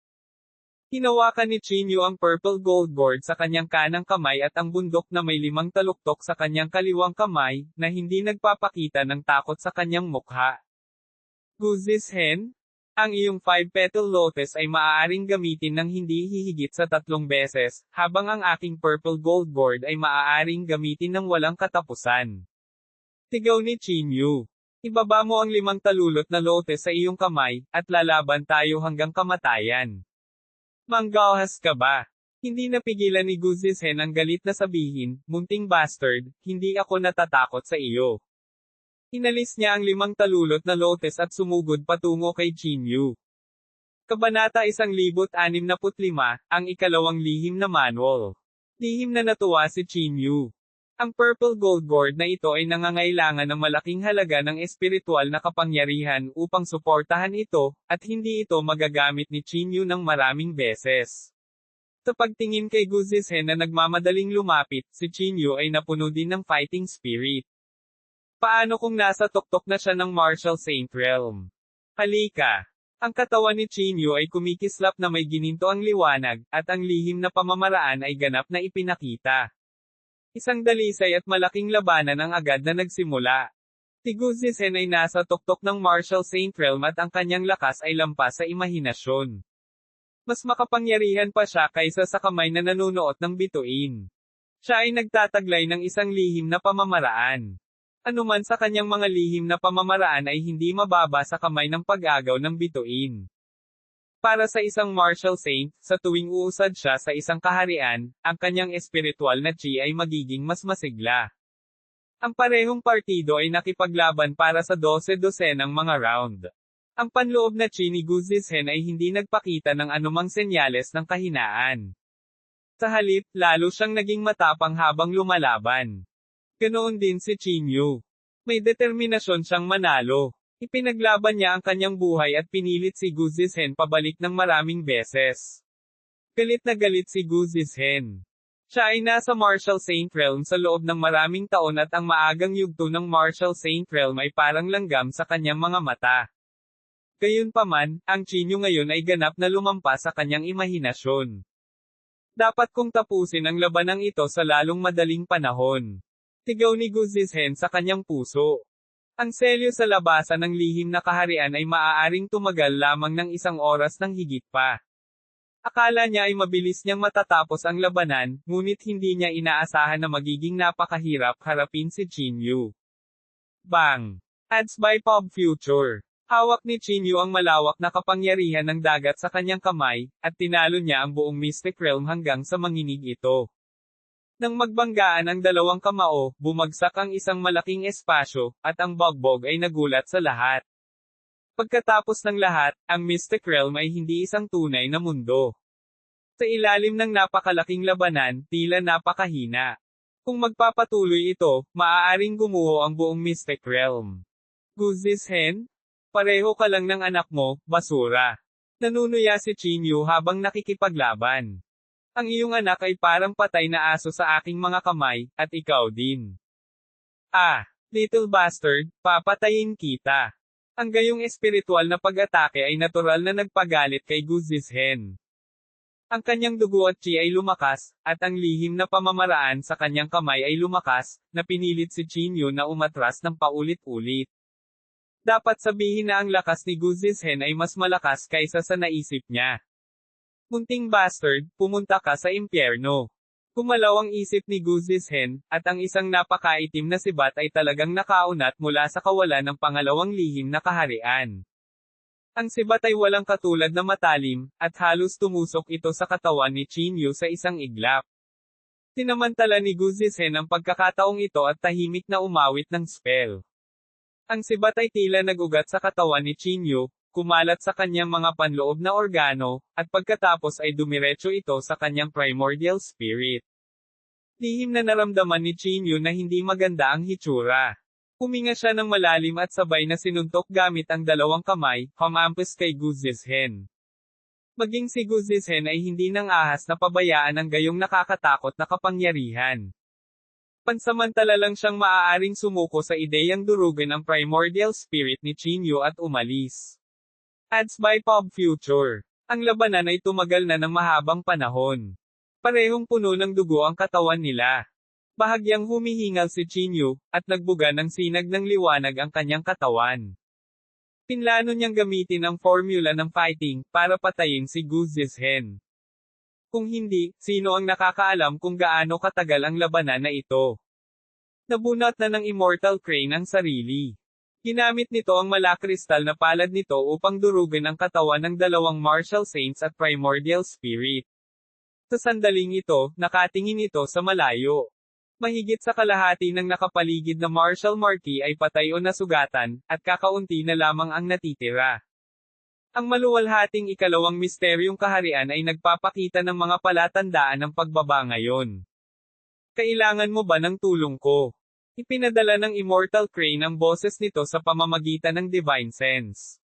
Hinawakan ni Chinyu ang purple gold gourd sa kanyang kanang kamay at ang bundok na may 5 taluktok sa kanyang kaliwang kamay, na hindi nagpapakita ng takot sa kanyang mukha. Guzisen? Ang iyong 5-petal lotus ay maaaring gamitin ng hindi hihigit sa 3 beses, habang ang aking purple gold gourd ay maaaring gamitin ng walang katapusan. Sigaw ni Chinyu. Ibaba mo ang 5 talulot na lotus sa iyong kamay, at lalaban tayo hanggang kamatayan. Manggahas ka ba? Hindi napigilan ni Guzisen ang galit na sabihin, munting bastard, hindi ako natatakot sa iyo. Inalis niya ang 5 talulot na lotus at sumugod patungo kay Chinyu. Kabanata 1065, ang ikalawang lihim na manual. Lihim na natuwa si Chinyu. Ang purple gold gourd na ito ay nangangailangan ng malaking halaga ng espiritual na kapangyarihan upang suportahan ito, at hindi ito magagamit ni Chinyu ng maraming beses. Sa pagtingin kay Guzisen na nagmamadaling lumapit, si Chinyu ay napuno din ng fighting spirit. Paano kung nasa tuktok na siya ng Martial Saint Realm? Halika! Ang katawan ni Chinyu ay kumikislap na may gininto ang liwanag, at ang lihim na pamamaraan ay ganap na ipinakita. Isang dalisay at malaking labanan ang agad na nagsimula. Si Guzisen ay nasa tuktok ng Martial Saint Realm at ang kanyang lakas ay lampas sa imahinasyon. Mas makapangyarihan pa siya kaysa sa kamay na nanunuot ng bituin. Siya ay nagtataglay ng isang lihim na pamamaraan. Anuman sa kanyang mga lihim na pamamaraan ay hindi mababa sa kamay ng pag-agaw ng bituin. Para sa isang martial saint, sa tuwing uusad siya sa isang kaharian, ang kanyang espiritual na chi ay magiging mas masigla. Ang parehong partido ay nakipaglaban para sa 12-dosenang mga round. Ang panloob na chi ni Guzisen ay hindi nagpakita ng anumang senyales ng kahinaan. Sa halip, lalo siyang naging matapang habang lumalaban. Ganoon din si Chinyu. May determinasyon siyang manalo. Ipinaglaban niya ang kanyang buhay at pinilit si Guzisen pabalik ng maraming beses. Galit na galit si Guzisen. Siya ay nasa Martial Saint Realm sa loob ng maraming taon at ang maagang yugto ng Martial Saint Realm ay parang langgam sa kanyang mga mata. Gayunpaman, ang Chinyu ngayon ay ganap na lumampas sa kanyang imahinasyon. Dapat kong tapusin ang labanang ito sa lalong madaling panahon. Sigaw ni Guzisen sa kanyang puso. Ang selyo sa labasan ng lihim na kaharian ay maaaring tumagal lamang ng 1 oras ng higit pa. Akala niya ay mabilis niyang matatapos ang labanan, ngunit hindi niya inaasahan na magiging napakahirap harapin si Chinyu. Bang! Ads by Pop Future. Hawak ni Chinyu ang malawak na kapangyarihan ng dagat sa kanyang kamay, at tinalo niya ang buong Mystic Realm hanggang sa manginig ito. Nang magbanggaan ang 2 kamao, bumagsak ang isang malaking espasyo, at ang bogbog ay nagulat sa lahat. Pagkatapos ng lahat, ang Mystic Realm ay hindi isang tunay na mundo. Sa ilalim ng napakalaking labanan, tila napakahina. Kung magpapatuloy ito, maaaring gumuho ang buong Mystic Realm. Guzisen? Pareho ka lang ng anak mo, basura. Nanunuya si Chinyu habang nakikipaglaban. Ang iyong anak ay parang patay na aso sa aking mga kamay, at ikaw din. Ah, little bastard, papatayin kita. Ang gayong espiritual na pag-atake ay natural na nagpagalit kay Guzisen. Ang kanyang dugo at chi ay lumakas, at ang lihim na pamamaraan sa kanyang kamay ay lumakas, na pinilit si Chinyu na umatras ng paulit-ulit. Dapat sabihin na ang lakas ni Guzisen ay mas malakas kaysa sa naisip niya. Munting bastard, pumunta ka sa impyerno. Kumalaw ang isip ni Guzisen, at ang isang napakaitim na sibat ay talagang nakaunat mula sa kawalan ng pangalawang lihim na kaharian. Ang sibat ay walang katulad na matalim, at halos tumusok ito sa katawan ni Chinyu sa isang iglap. Sinamantala ni Guzisen ang pagkakataong ito at tahimik na umawit ng spell. Ang sibat ay tila nag-ugat sa katawan ni Chinyu, kumalat sa kanyang mga panloob na organo, at pagkatapos ay dumiretso ito sa kanyang primordial spirit. Lihim na naramdaman ni Chinyu na hindi maganda ang hitsura. Huminga siya ng malalim at sabay na sinuntok gamit ang 2 kamay, humampas kay Guzisen. Maging si Guzisen ay hindi nang ahas na pabayaan ang gayong nakakatakot na kapangyarihan. Pansamantala lang siyang maaaring sumuko sa ideyang durugin ang primordial spirit ni Chinyu at umalis. Ads by Pop Future. Ang labanan ay tumagal na ng mahabang panahon. Parehong puno ng dugo ang katawan nila. Bahagyang humihingal si Chinyu, at nagbuga ng sinag ng liwanag ang kanyang katawan. Pinlano niyang gamitin ang formula ng fighting, para patayin si Gu Zizhen. Kung hindi, sino ang nakakaalam kung gaano katagal ang labanan na ito? Nabunot na ng Immortal Crane ang sarili. Ginamit nito ang malakristal na palad nito upang durugin ang katawan ng dalawang martial saints at primordial spirit. Sa sandaling ito, nakatingin ito sa malayo. Mahigit sa kalahati ng nakapaligid na martial marquee ay patay o nasugatan, at kakaunti na lamang ang natitira. Ang maluwalhating ikalawang misteryong kaharian ay nagpapakita ng mga palatandaan ng pagbaba ngayon. Kailangan mo ba ng tulong ko? Ipinadala ng Immortal Crane ang boses nito sa pamamagitan ng Divine Sense.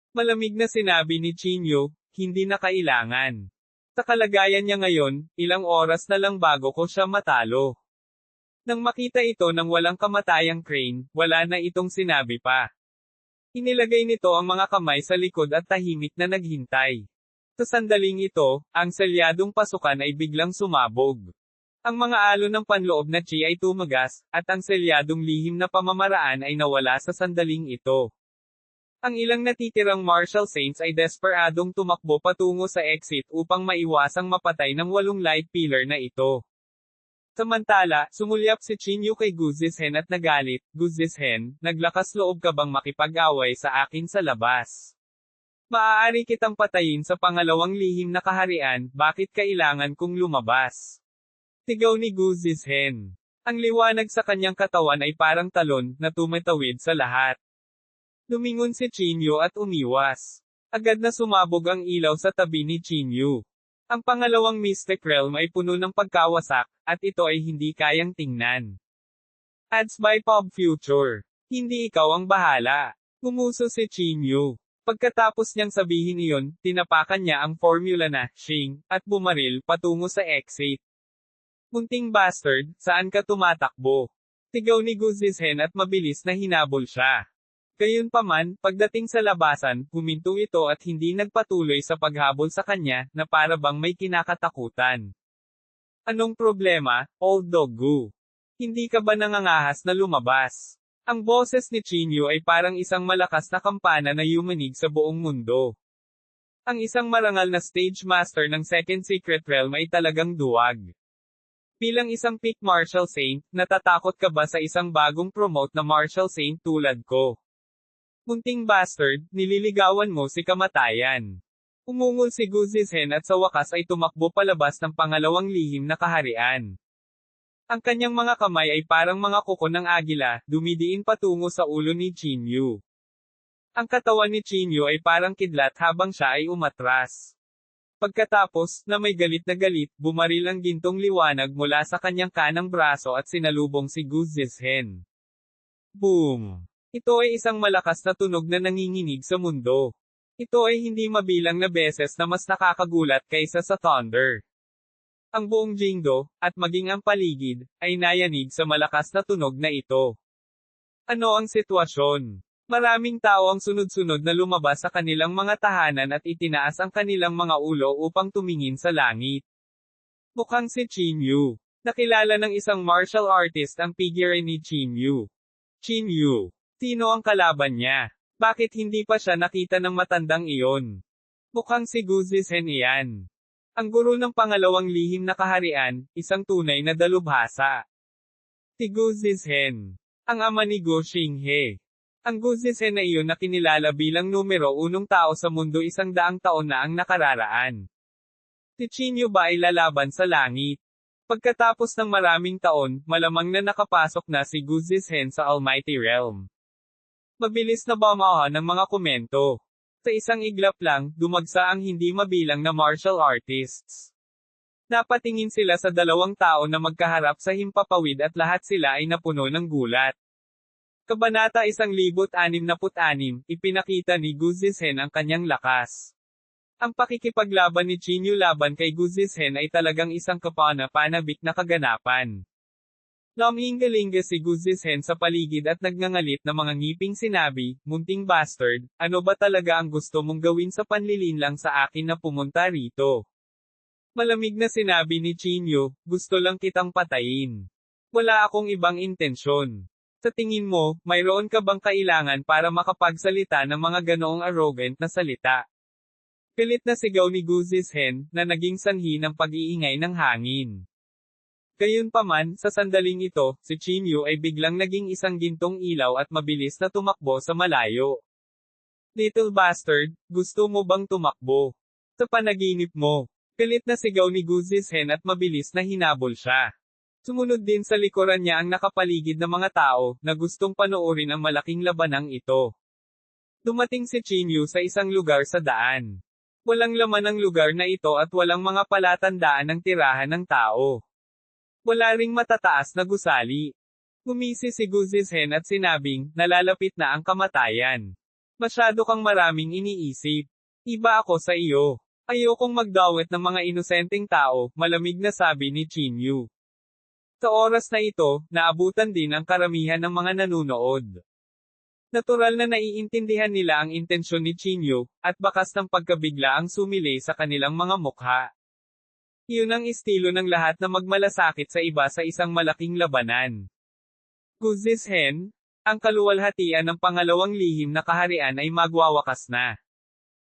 Malamig na sinabi ni Chinyu, hindi na kailangan. Sa kalagayan niya ngayon, ilang oras na lang bago ko siya matalo. Nang makita ito ng walang kamatayang Crane, wala na itong sinabi pa. Inilagay nito ang mga kamay sa likod at tahimik na naghintay. Sa sandaling ito, ang selyadong pasukan ay biglang sumabog. Ang mga alon ng panloob na chi ay tumagas, at ang selyadong lihim na pamamaraan ay nawala sa sandaling ito. Ang ilang natitirang martial saints ay desperadong tumakbo patungo sa exit upang maiwasang mapatay ng 8 light pillar na ito. Samantala, sumulyap si Chinyu kay Gu Zizhen at nagalit, Gu Zizhen, naglakas loob ka bang makipag-away sa akin sa labas? Maaari kitang patayin sa pangalawang lihim na kaharian, bakit kailangan kong lumabas? Sigaw ni Gu Zizhen. Ang liwanag sa kanyang katawan ay parang talon, na tumatawid sa lahat. Lumingon si Chinyu at umiwas. Agad na sumabog ang ilaw sa tabi ni Chinyu. Ang pangalawang Mystic Realm ay puno ng pagkawasak, at ito ay hindi kayang tingnan. Ads by Pop Future. Hindi ikaw ang bahala. Gumuso si Chinyu. Pagkatapos niyang sabihin iyon, tinapakan niya ang formula na, Shing, at bumaril, patungo sa exit. Munting bastard, saan ka tumatakbo? Sigaw ni Gu Zizhen at mabilis na hinabol siya. Gayunpaman, pagdating sa labasan, huminto ito at hindi nagpatuloy sa paghabol sa kanya, na para bang may kinakatakutan. Anong problema, Old Dog Gu? Hindi ka ba nangangahas na lumabas? Ang boses ni Chinyu ay parang isang malakas na kampana na yumanig sa buong mundo. Ang isang marangal na stage master ng Second Secret Realm ay talagang duwag. Bilang isang peak martial saint, natatakot ka ba sa isang bagong promote na martial saint tulad ko? Munting bastard, nililigawan mo si kamatayan. Umungol si Gu Zizhen at sa wakas ay tumakbo palabas ng pangalawang lihim na kaharian. Ang kanyang mga kamay ay parang mga kuko ng agila, dumidiin patungo sa ulo ni Chinyu. Ang katawan ni Chinyu ay parang kidlat habang siya ay umatras. Pagkatapos, na may galit na galit, bumaril ang gintong liwanag mula sa kanyang kanang braso at sinalubong si Gu Zizhen. Boom! Ito ay isang malakas na tunog na nanginginig sa mundo. Ito ay hindi mabilang na beses na mas nakakagulat kaysa sa thunder. Ang buong Jingdo, at maging ang paligid, ay nayanig sa malakas na tunog na ito. Ano ang sitwasyon? Maraming tao ang sunod-sunod na lumabas sa kanilang mga tahanan at itinaas ang kanilang mga ulo upang tumingin sa langit. Mukhang si Chinyu. Nakilala ng isang martial artist ang figure ni Chinyu. Chinyu. Sino ang kalaban niya? Bakit hindi pa siya nakita ng matandang iyon? Mukhang si Gu Zizhen iyan. Ang guro ng pangalawang lihim na kaharian, isang tunay na dalubhasa. Si Gu Zizhen. Ang ama ni Gu Xinghe. Ang Gu Zizhen na iyon na kinilala bilang numero 1 tao sa mundo 100 taon na ang nakararaan. Si Chinyu ba ay lalaban sa langit? Pagkatapos ng maraming taon, malamang na nakapasok na si Gu Zizhen sa Almighty Realm. Mabilis na bamahan ng mga komento. Sa isang iglap lang, dumagsa ang hindi mabilang na martial artists. Napatingin sila sa dalawang tao na magkaharap sa himpapawid at lahat sila ay napuno ng gulat. Kabanata 1066, ipinakita ni Gu Zizhen ang kanyang lakas. Ang pakikipaglaban ni Chinyu laban kay Gu Zizhen ay talagang isang kapana-panabik na kaganapan. Naminggalinga si Guzishen sa paligid at nagngangalit na mga ngiping sinabi, "Munting bastard, ano ba talaga ang gusto mong gawin sa panlilinlang sa akin na pumunta rito?" Malamig na sinabi ni Chinyu, "Gusto lang kitang patayin. Wala akong ibang intensyon. Sa tingin mo, mayroon ka bang kailangan para makapagsalita ng mga ganoong arrogant na salita?" Galit na sigaw ni Guzishen, na naging sanhi ng pag-iingay ng hangin. Gayunpaman, sa sandaling ito, si Chinyu ay biglang naging isang gintong ilaw at mabilis na tumakbo sa malayo. "Little bastard, gusto mo bang tumakbo? Sa panaginip mo?" Galit na sigaw ni Guzishen at mabilis na hinabol siya. Sumunod din sa likuran niya ang nakapaligid na mga tao, na gustong panoorin ang malaking labanang ito. Dumating si Chinyu sa isang lugar sa daan. Walang laman ang lugar na ito at walang mga palatandaan ng tirahan ng tao. Wala ring matataas na gusali. Gumisi si Guzishen at sinabing, "Nalalapit na ang kamatayan. Masyado kang maraming iniisip. Iba ako sa iyo. Ayokong magdawit ng mga inosenteng tao," malamig na sabi ni Chinyu. Sa oras na ito, naabutan din ang karamihan ng mga nanunood. Natural na naiintindihan nila ang intensyon ni Chinyu, at bakas ng pagkabigla ang sumili sa kanilang mga mukha. Iyon ang estilo ng lahat na magmalasakit sa iba sa isang malaking labanan. Guzishen, ang kaluwalhatian ng pangalawang lihim na kaharian ay magwawakas na.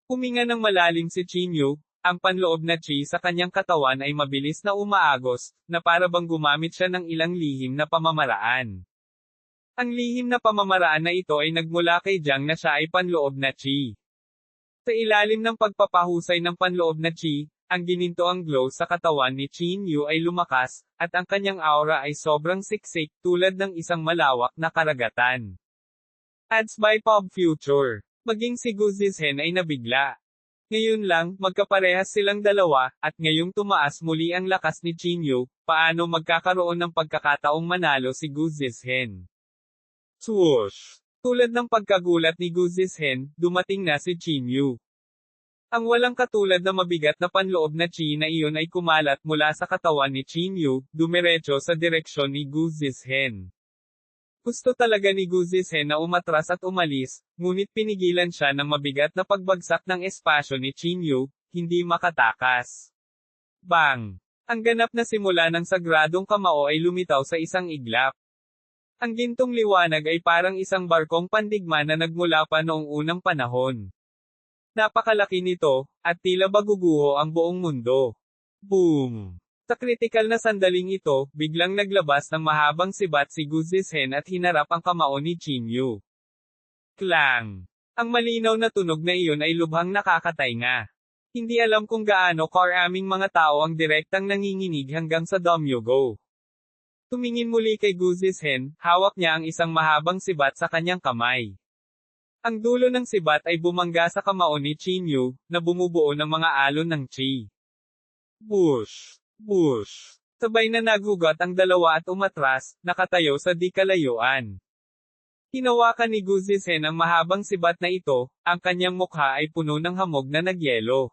Huminga ng malalim si Chinyu, ang panloob na chi sa kanyang katawan ay mabilis na umaagos, na para bang gumamit siya ng ilang lihim na pamamaraan. Ang lihim na pamamaraan na ito ay nagmula kay Jiang na siya ay panloob na chi. Sa ilalim ng pagpapahusay ng panloob na chi, ang ginintoang glow sa katawan ni Chinyu ay lumakas, at ang kanyang aura ay sobrang siksik tulad ng isang malawak na karagatan. Ads by Pop Future. Maging si Guzishen ay nabigla. Ngayon lang, magkaparehas silang dalawa, at ngayong tumaas muli ang lakas ni Chinyu, paano magkakaroon ng pagkakataong manalo si Guzishen? Swoosh! Tulad ng pagkagulat ni Guzishen, dumating na si Chinyu. Ang walang katulad na mabigat na panloob na chi na iyon ay kumalat mula sa katawan ni Chinyu, dumiretso sa direksyon ni Guzishen. Gusto talaga ni Guzishen na umatras at umalis, ngunit pinigilan siya ng mabigat na pagbagsak ng espasyo ni Chinyu, hindi makatakas. Bang! Ang ganap na simula ng sagradong kamao ay lumitaw sa isang iglap. Ang gintong liwanag ay parang isang barkong pandigma na nagmula pa noong unang panahon. Napakalaki nito, at tila baguguho ang buong mundo. Boom! Sa kritikal na sandaling ito, biglang naglabas ng mahabang sibat si Guzishen at hinarap ang kamao ni Chinyu. Klang! Ang malinaw na tunog na iyon ay lubhang nakakatainga. Hindi alam kung gaano karaming mga tao ang direktang nanginginig hanggang sa Domyogo. Tumingin muli kay Guzishen, hawak niya ang isang mahabang sibat sa kanyang kamay. Ang dulo ng sibat ay bumangga sa kamao ni Chinyu, na bumubuo ng mga alon ng chi. Bush! Bush! Sabay na nagugat ang dalawa at umatras, nakatayo sa di kalayuan. Hinawakan ni Guzishen ang mahabang sibat na ito, ang kanyang mukha ay puno ng hamog na nagyelo.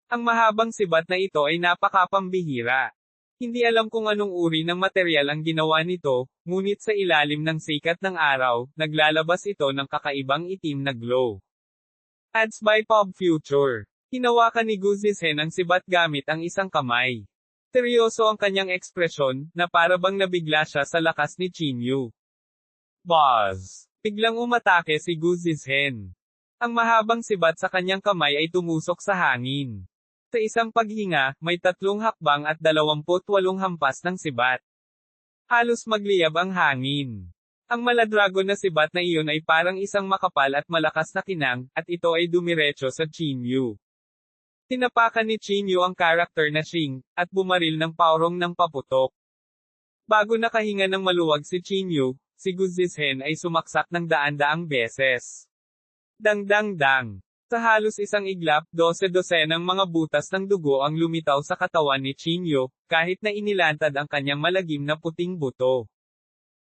Ang mahabang sibat na ito ay napakapambihira. Hindi alam kung anong uri ng material ang ginawa nito, ngunit sa ilalim ng sikat ng araw, naglalabas ito ng kakaibang itim na glow. Ads by Pop Future. Hinawakan ni Guzishen ang sibat gamit ang isang kamay. Seryoso ang kanyang ekspresyon, na para bang nabigla siya sa lakas ni Chinyu. Buzz! Biglang umatake si Guzishen. Ang mahabang sibat sa kanyang kamay ay tumusok sa hangin. Sa isang paghinga, may 3 hakbang at 28 hampas ng sibat. Halos magliyab ang hangin. Ang maladragon na sibat na iyon ay parang isang makapal at malakas na kinang, at ito ay dumiretso sa Chinyu. Tinapakan ni Chinyu ang karakter na Shing, at bumaril ng paurong ng paputok. Bago nakahinga ng maluwag si Chinyu, si Guzishen ay sumaksak ng daan-daang beses. Dang-dang-dang! Sa halos isang iglap, 12-dosenang mga butas ng dugo ang lumitaw sa katawan ni Chinyu, kahit na inilantad ang kanyang malagim na puting buto.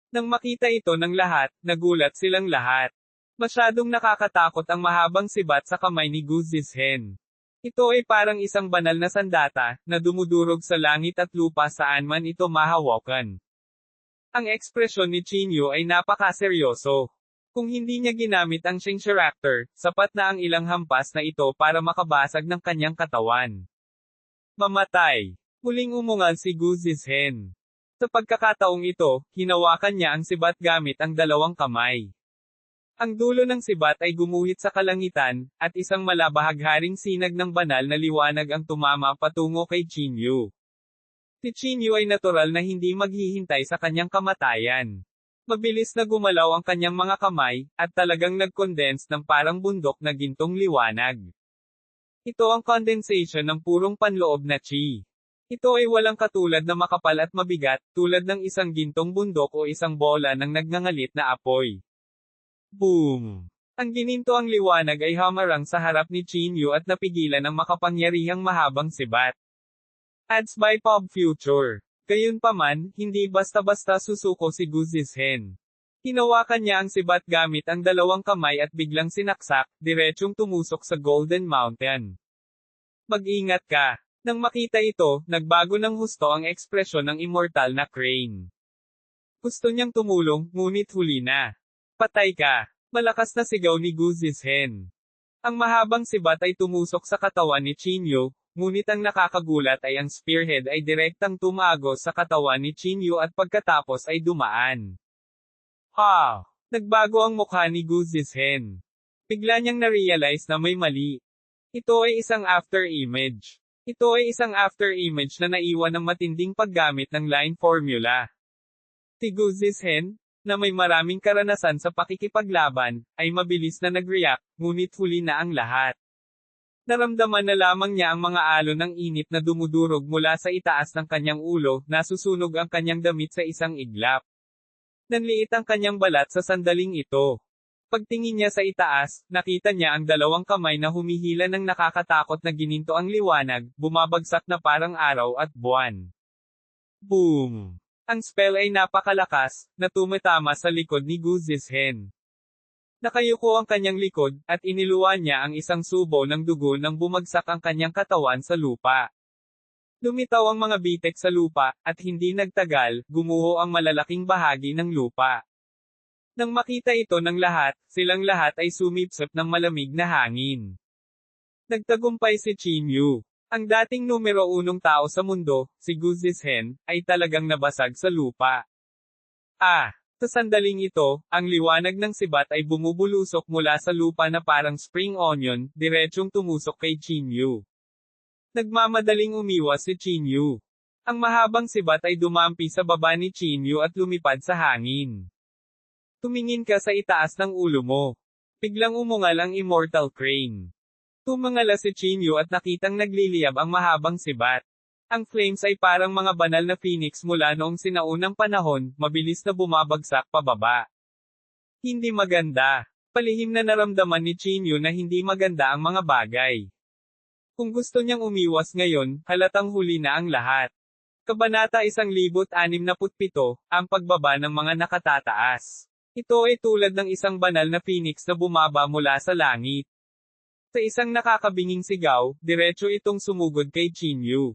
Nang makita ito ng lahat, nagulat silang lahat. Masyadong nakakatakot ang mahabang sibat sa kamay ni Guzishen. Ito ay parang isang banal na sandata, na dumudurog sa langit at lupa saan man ito mahawakan. Ang ekspresyon ni Chinyu ay napakaseryoso. Kung hindi niya ginamit ang Shincharacter, sapat na ang ilang hampas na ito para makabasag ng kanyang katawan. Mamatay. Muling umungal si Gu Zizhen. Sa pagkakataong ito, hinawakan niya ang sibat gamit ang dalawang kamay. Ang dulo ng sibat ay gumuhit sa kalangitan, at isang malabahagharing sinag ng banal na liwanag ang tumama patungo kay Chinyu. Si Chinyu ay natural na hindi maghihintay sa kanyang kamatayan. Mabilis na gumalaw ang kanyang mga kamay, at talagang nag-condense ng parang bundok na gintong liwanag. Ito ang condensation ng purong panloob na chi. Ito ay walang katulad na makapal at mabigat, tulad ng isang gintong bundok o isang bola ng nagngangalit na apoy. Boom! Ang ginintoang liwanag ay hamarang sa harap ni Chinyu at napigilan ang makapangyarihang mahabang sibat. Ads by Pop Future. Gayunpaman, hindi basta-basta susuko si Gu Zizhen. Hinawakan niya ang sibat gamit ang dalawang kamay at biglang sinaksak, diretsyong tumusok sa Golden Mountain. Mag-ingat ka. Nang makita ito, nagbago ng husto ang ekspresyon ng immortal na Crane. Gusto niyang tumulong, ngunit huli na. Patay ka. Malakas na sigaw ni Gu Zizhen. Ang mahabang sibat ay tumusok sa katawan ni Chinyu, ngunit ang nakakagulat ay ang spearhead ay direktang tumagos sa katawan ni Chinyu at pagkatapos ay dumaan. Ha! Nagbago ang mukha ni Gu Zizhen. Bigla niyang na-realize na may mali. Ito ay isang after image. Ito ay isang after image na naiwan ng matinding paggamit ng line formula. Si Gu Zizhen, na may maraming karanasan sa pakikipaglaban, ay mabilis na nag-react, ngunit huli na ang lahat. Naramdaman na lamang niya ang mga alon ng init na dumudurog mula sa itaas ng kanyang ulo, nasusunog ang kanyang damit sa isang iglap. Nanliit ang kanyang balat sa sandaling ito. Pagtingin niya sa itaas, nakita niya ang dalawang kamay na humihila ng nakakatakot na gininto ang liwanag, bumabagsak na parang araw at buwan. Boom! Ang spell ay napakalakas, na tumatama sa likod ni Gu Zizhen. Nakayuko ang kanyang likod, at iniluwan niya ang isang subo ng dugo nang bumagsak ang kanyang katawan sa lupa. Lumitaw ang mga bitek sa lupa, at hindi nagtagal, gumuho ang malalaking bahagi ng lupa. Nang makita ito ng lahat, silang lahat ay sumipsip ng malamig na hangin. Nagtagumpay si Chinyu. Ang dating numero 1 tao sa mundo, si Gu Zizhen, ay talagang nabasag sa lupa. Sa sandaling ito, ang liwanag ng sibat ay bumubulusok mula sa lupa na parang spring onion, diretsyong tumusok kay Chinyu. Nagmamadaling umiwas si Chinyu. Ang mahabang sibat ay dumampi sa baba ni Chinyu at lumipad sa hangin. Tumingin ka sa itaas ng ulo mo. Biglang umungal ang Immortal Crane. Tumangala si Chinyu at nakitang nagliliyab ang mahabang sibat. Ang flames ay parang mga banal na phoenix mula noong sinaunang panahon, mabilis na bumabagsak pababa. Hindi maganda. Palihim na naramdaman ni Chinyu na hindi maganda ang mga bagay. Kung gusto niyang umiwas ngayon, halatang huli na ang lahat. Kabanata 1067, ang pagbaba ng mga nakatataas. Ito ay tulad ng isang banal na phoenix na bumaba mula sa langit. Sa isang nakakabinging sigaw, diretso itong sumugod kay Chinyu.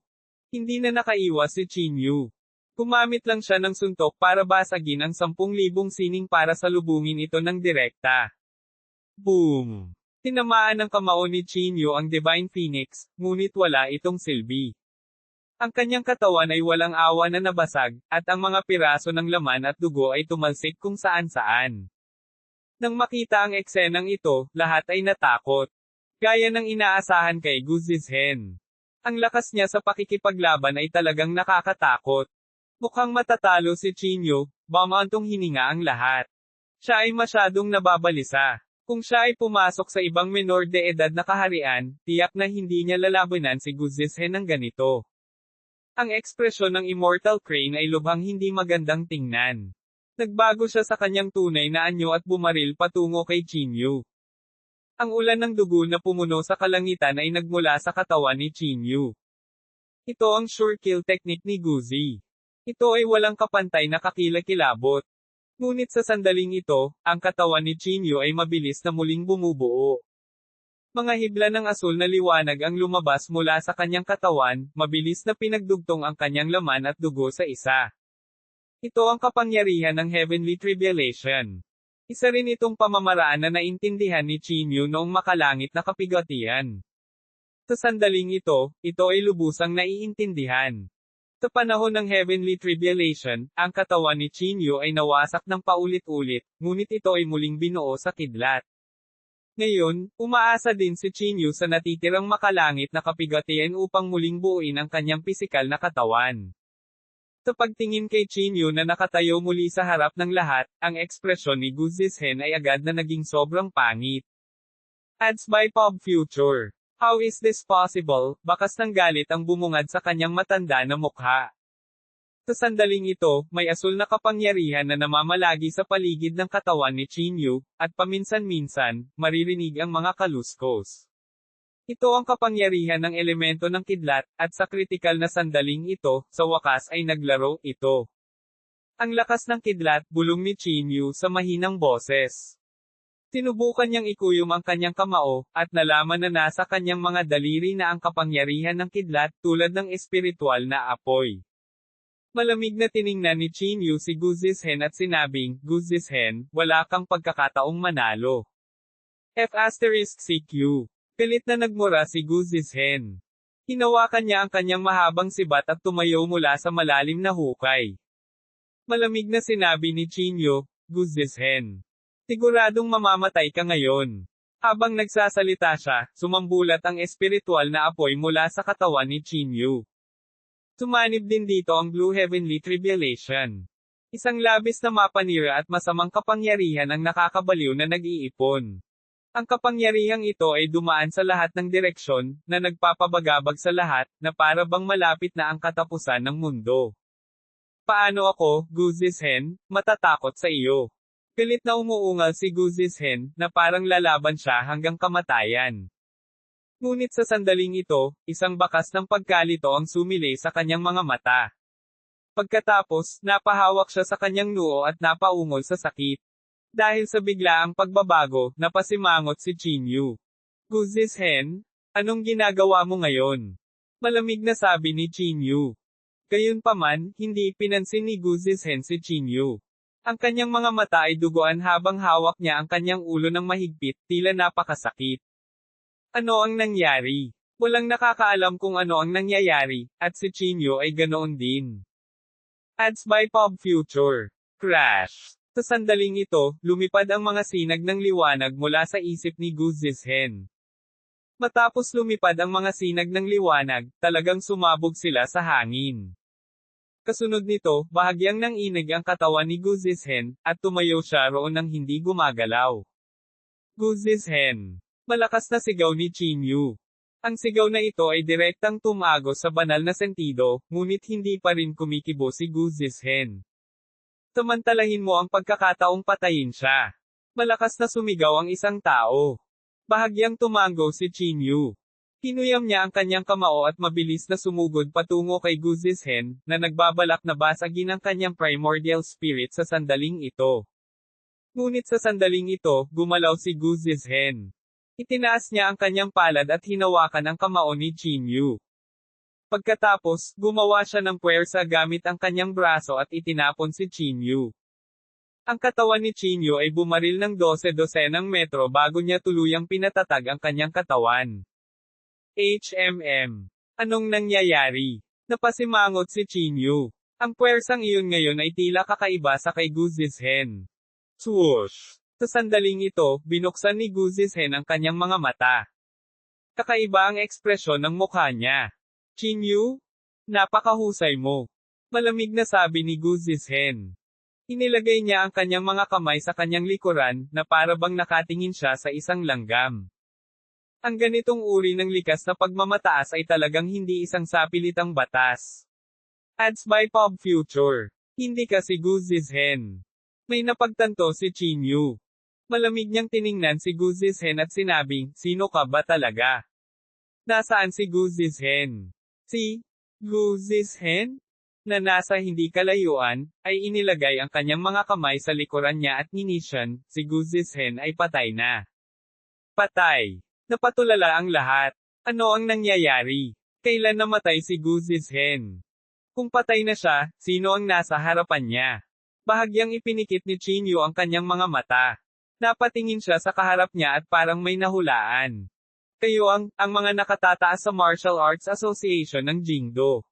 Hindi na nakaiwas si Chinyu. Gumamit lang siya ng suntok para basagin ang 10,000 sining para salubungin ito ng direkta. Boom! Tinamaan ng kamao ni Chinyu ang Divine Phoenix, ngunit wala itong silbi. Ang kanyang katawan ay walang awa na nabasag, at ang mga piraso ng laman at dugo ay tumalsik kung saan-saan. Nang makita ang eksenang ito, lahat ay natakot. Gaya ng inaasahan kay Gu Zizhen. Ang lakas niya sa pakikipaglaban ay talagang nakakatakot. Mukhang matatalo si Chinyu, bamantong hininga ang lahat. Siya ay masyadong nababalisa. Kung siya ay pumasok sa ibang menor de edad na kaharian, tiyak na hindi niya lalabanan si Gu Zizhen ng ganito. Ang ekspresyon ng Immortal Crane ay lubhang hindi magandang tingnan. Nagbago siya sa kanyang tunay na anyo at bumaril patungo kay Chinyu. Ang ulan ng dugo na pumuno sa kalangitan ay nagmula sa katawan ni Chinyu. Ito ang sure kill technique ni Guzi. Ito ay walang kapantay na kakilakilabot. Ngunit sa sandaling ito, ang katawan ni Chinyu ay mabilis na muling bumubuo. Mga hibla ng asul na liwanag ang lumabas mula sa kanyang katawan, mabilis na pinagdugtong ang kanyang laman at dugo sa isa. Ito ang kapangyarihan ng heavenly tribulation. Isa rin itong pamamaraan na naintindihan ni Chinyu noong makalangit na kapigatian. Sa sandaling ito ay lubusang naiintindihan. Sa panahon ng heavenly tribulation, ang katawan ni Chinyu ay nawasak ng paulit-ulit, ngunit ito ay muling binuo sa kidlat. Ngayon, umaasa din si Chinyu sa natitirang makalangit na kapigatian upang muling buuin ang kanyang pisikal na katawan. Sa pagtingin kay Chinyu na nakatayo muli sa harap ng lahat, ang ekspresyon ni Gu Zhishen ay agad na naging sobrang pangit. Ads by Pop Future. How is this possible? Bakas ng galit ang bumungad sa kanyang matanda na mukha. Sa sandaling ito, may asul na kapangyarihan na namamalagi sa paligid ng katawan ni Chinyu, at paminsan-minsan, maririnig ang mga kaluskos. Ito ang kapangyarihan ng elemento ng kidlat, at sa kritikal na sandaling ito, sa wakas ay naglaro ito. Ang lakas ng kidlat, bulong ni Chinyu sa mahinang boses. Sinubukan niyang ikuyom ang kanyang kamao, at nalaman na nasa kanyang mga daliri na ang kapangyarihan ng kidlat tulad ng espiritual na apoy. Malamig na tiningnan ni Chinyu si Gu Zhishen at sinabing, Gu Zhishen, wala kang pagkakataong manalo. F***CQ. Pilit na nagmura si Gu Zhishen. Hinawakan niya ang kanyang mahabang sibat at tumayo mula sa malalim na hukay. Malamig na sinabi ni Chinyu, Gu Zhishen. Siguradong mamamatay ka ngayon. Habang nagsasalita siya, sumambulat ang espiritual na apoy mula sa katawan ni Chinyu. Sumanib din dito ang Blue Heavenly Tribulation. Isang labis na mapanira at masamang kapangyarihan ang nakakabaliw na nag-iipon. Ang kapangyarihang ito ay dumaan sa lahat ng direksyon, na nagpapabagabag sa lahat, na para bang malapit na ang katapusan ng mundo. Paano ako, Gu Zhishen, matatakot sa iyo? Pilit na umuungal si Gu Zhishen, na parang lalaban siya hanggang kamatayan. Ngunit sa sandaling ito, isang bakas ng pagkalito ang sumilay sa kanyang mga mata. Pagkatapos, napahawak siya sa kanyang noo at napaungol sa sakit. Dahil sa biglaang pagbabago, napasimangot si Chinyu. Gu Zhishen, anong ginagawa mo ngayon? Malamig na sabi ni Chinyu. Gayunpaman, hindi pinansin ni Gu Zhishen si Chinyu. Ang kanyang mga mata ay duguan habang hawak niya ang kanyang ulo ng mahigpit, tila napakasakit. Ano ang nangyari? Walang nakakaalam kung ano ang nangyayari, at si Chinyu ay ganoon din. Ads by Pop Future. Crash. Sa sandaling ito, lumipad ang mga sinag ng liwanag mula sa isip ni Gu Zhishen. Matapos lumipad ang mga sinag ng liwanag, talagang sumabog sila sa hangin. Kasunod nito, bahagyang nanginig ang katawan ni Gu Zhishen, at tumayo siya roon nang hindi gumagalaw. Gu Zhishen. Malakas na sigaw ni Chinyu. Ang sigaw na ito ay direktang tumagos sa banal na sentido, ngunit hindi pa rin kumikibo si Gu Zhishen. Samantalahin mo ang pagkakataong patayin siya. Malakas na sumigaw ang isang tao. Bahagyang tumango si Chinyu. Hinuyam niya ang kanyang kamao at mabilis na sumugod patungo kay Gu Zhishen, na nagbabalak na basagin ang kanyang primordial spirit sa sandaling ito. Ngunit sa sandaling ito, gumalaw si Gu Zhishen. Itinaas niya ang kanyang palad at hinawakan ang kamao ni Chinyu. Pagkatapos, gumawa siya ng puwersa gamit ang kanyang braso at itinapon si Chinyu. Ang katawan ni Chinyu ay bumaril ng 12 metro bago niya tuluyang pinatatag ang kanyang katawan. Anong nangyayari? Napasimangot si Chinyu. Ang puwersang iyon ngayon ay tila kakaiba sa kay Gu Zhishen. Swoosh! Sa sandaling ito, binuksan ni Gu Zhishen ang kanyang mga mata. Kakaiba ang ekspresyon ng mukha niya. Chinyu? Napakahusay mo. Malamig na sabi ni Gu Zhishen. Inilagay niya ang kanyang mga kamay sa kanyang likuran, na para bang nakatingin siya sa isang langgam. Ang ganitong uri ng likas na pagmamataas ay talagang hindi isang sapilitang batas. Ads by Pop Future. Hindi kasi Gu Zhishen. May napagtanto si Chinyu. Malamig niyang tiningnan si Gu Zhishen at sinabing, sino ka ba talaga? Nasaan si Gu Zhishen? Si Gu Zhishen? Na nasa hindi kalayuan, ay inilagay ang kanyang mga kamay sa likuran niya at ninisyan, si Gu Zhishen ay patay na. Patay. Napatulala ang lahat. Ano ang nangyayari? Kailan namatay si Gu Zhishen? Kung patay na siya, sino ang nasa harapan niya? Bahagyang ipinikit ni Chinyu ang kanyang mga mata. Napatingin siya sa kaharap niya at parang may nahulaan. Kayo ang mga nakatataas sa Martial Arts Association ng Jingdo.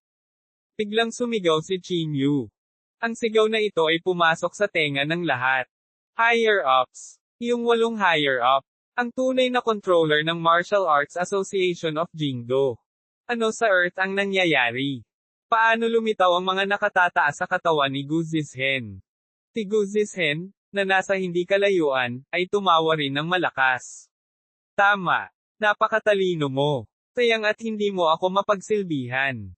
Biglang sumigaw si Chinyu. Ang sigaw na ito ay pumasok sa tenga ng lahat. Higher-ups. Yung 8 higher-up. Ang tunay na controller ng Martial Arts Association of Jingdo. Ano sa Earth ang nangyayari? Paano lumitaw ang mga nakatataas sa katawan ni Gu Zizhen? Si Gu Zizhen, na nasa hindi kalayuan, ay tumawa rin ng malakas. Tama. Napakatalino mo. Sayang at hindi mo ako mapagsilbihan.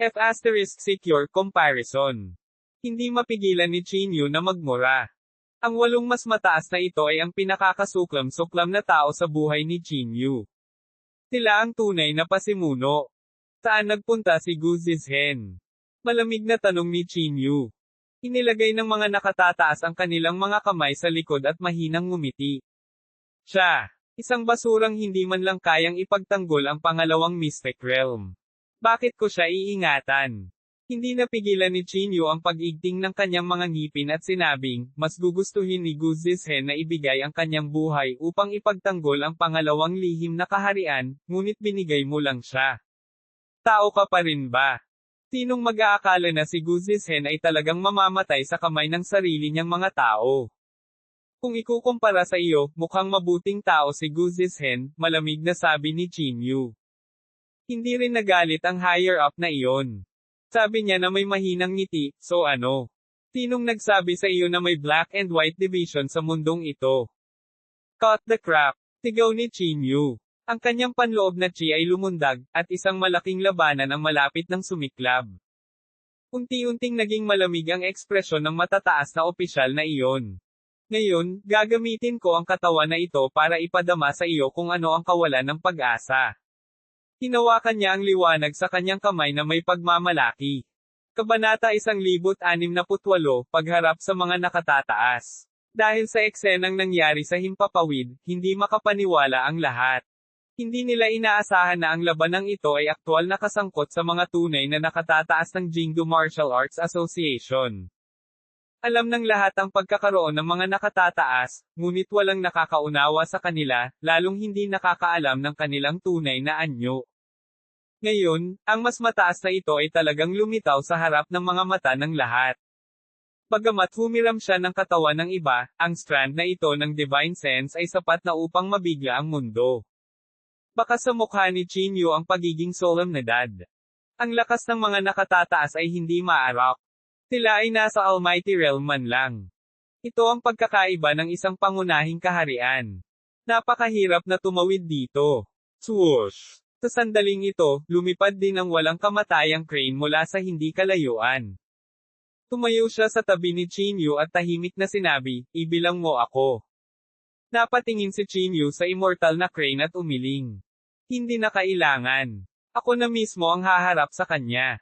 F** secure comparison. Hindi mapigilan ni Chinyu na magmura. Ang 8 mas mataas na ito ay ang pinakakasuklam-suklam na tao sa buhay ni Chinyu. Sila ang tunay na pasimuno. Saan nagpunta si Gu Zizhen? Malamig na tanong ni Chinyu. Inilagay ng mga nakatataas ang kanilang mga kamay sa likod at mahinang ngumiti. Siya, isang basurang hindi man lang kayang ipagtanggol ang pangalawang Mystic Realm. Bakit ko siya iingatan? Hindi napigilan ni Chinyu ang pag-igting ng kanyang mga ngipin at sinabing, mas gugustuhin ni Gu Zizhen na ibigay ang kanyang buhay upang ipagtanggol ang pangalawang lihim na kaharian, ngunit binigay mo lang siya. Tao ka pa rin ba? Sinong mag-aakala na si Gu Zizhen ay talagang mamamatay sa kamay ng sarili niyang mga tao? Kung ikukumpara sa iyo, mukhang mabuting tao si Gu Zizhen, malamig na sabi ni Chinyu. Hindi rin nagalit ang higher-up na iyon. Sabi niya na may mahinang ngiti, so ano? Sinong nagsabi sa iyo na may black and white division sa mundong ito? Cut the crap, sigaw ni Chinyu. Ang kanyang panloob na chi ay lumundag, at isang malaking labanan ang malapit ng sumiklab. Unti-unting naging malamig ang ekspresyon ng matataas na opisyal na iyon. Ngayon, gagamitin ko ang katawan na ito para ipadama sa iyo kung ano ang kawalan ng pag-asa. Hinawakan niya ang liwanag sa kanyang kamay na may pagmamalaki. Kabanata 1068, Pagharap sa mga nakatataas. Dahil sa eksenang nangyari sa himpapawid, hindi makapaniwala ang lahat. Hindi nila inaasahan na ang labanang ito ay aktwal na kasangkot sa mga tunay na nakatataas ng Jingdo Martial Arts Association. Alam ng lahat ang pagkakaroon ng mga nakatataas, ngunit walang nakakaunawa sa kanila, lalong hindi nakakaalam ng kanilang tunay na anyo. Ngayon, ang mas mataas na ito ay talagang lumitaw sa harap ng mga mata ng lahat. Bagamat humiram siya ng katawan ng iba, ang strand na ito ng Divine Sense ay sapat na upang mabigla ang mundo. Baka sa mukha ni Chinyu ang pagiging solemnidad. Ang lakas ng mga nakatataas ay hindi maarok. Sila ay nasa Almighty Realm man lang. Ito ang pagkakaiba ng isang pangunahing kaharian. Napakahirap na tumawid dito. Swoosh! Sa sandaling ito, lumipad din ang walang kamatayang crane mula sa hindi kalayuan. Tumayo siya sa tabi ni Chinyu at tahimik na sinabi, "Ibilang mo ako." Napatingin si Chinyu sa immortal na crane at umiling. Hindi na kailangan. Ako na mismo ang haharap sa kanya.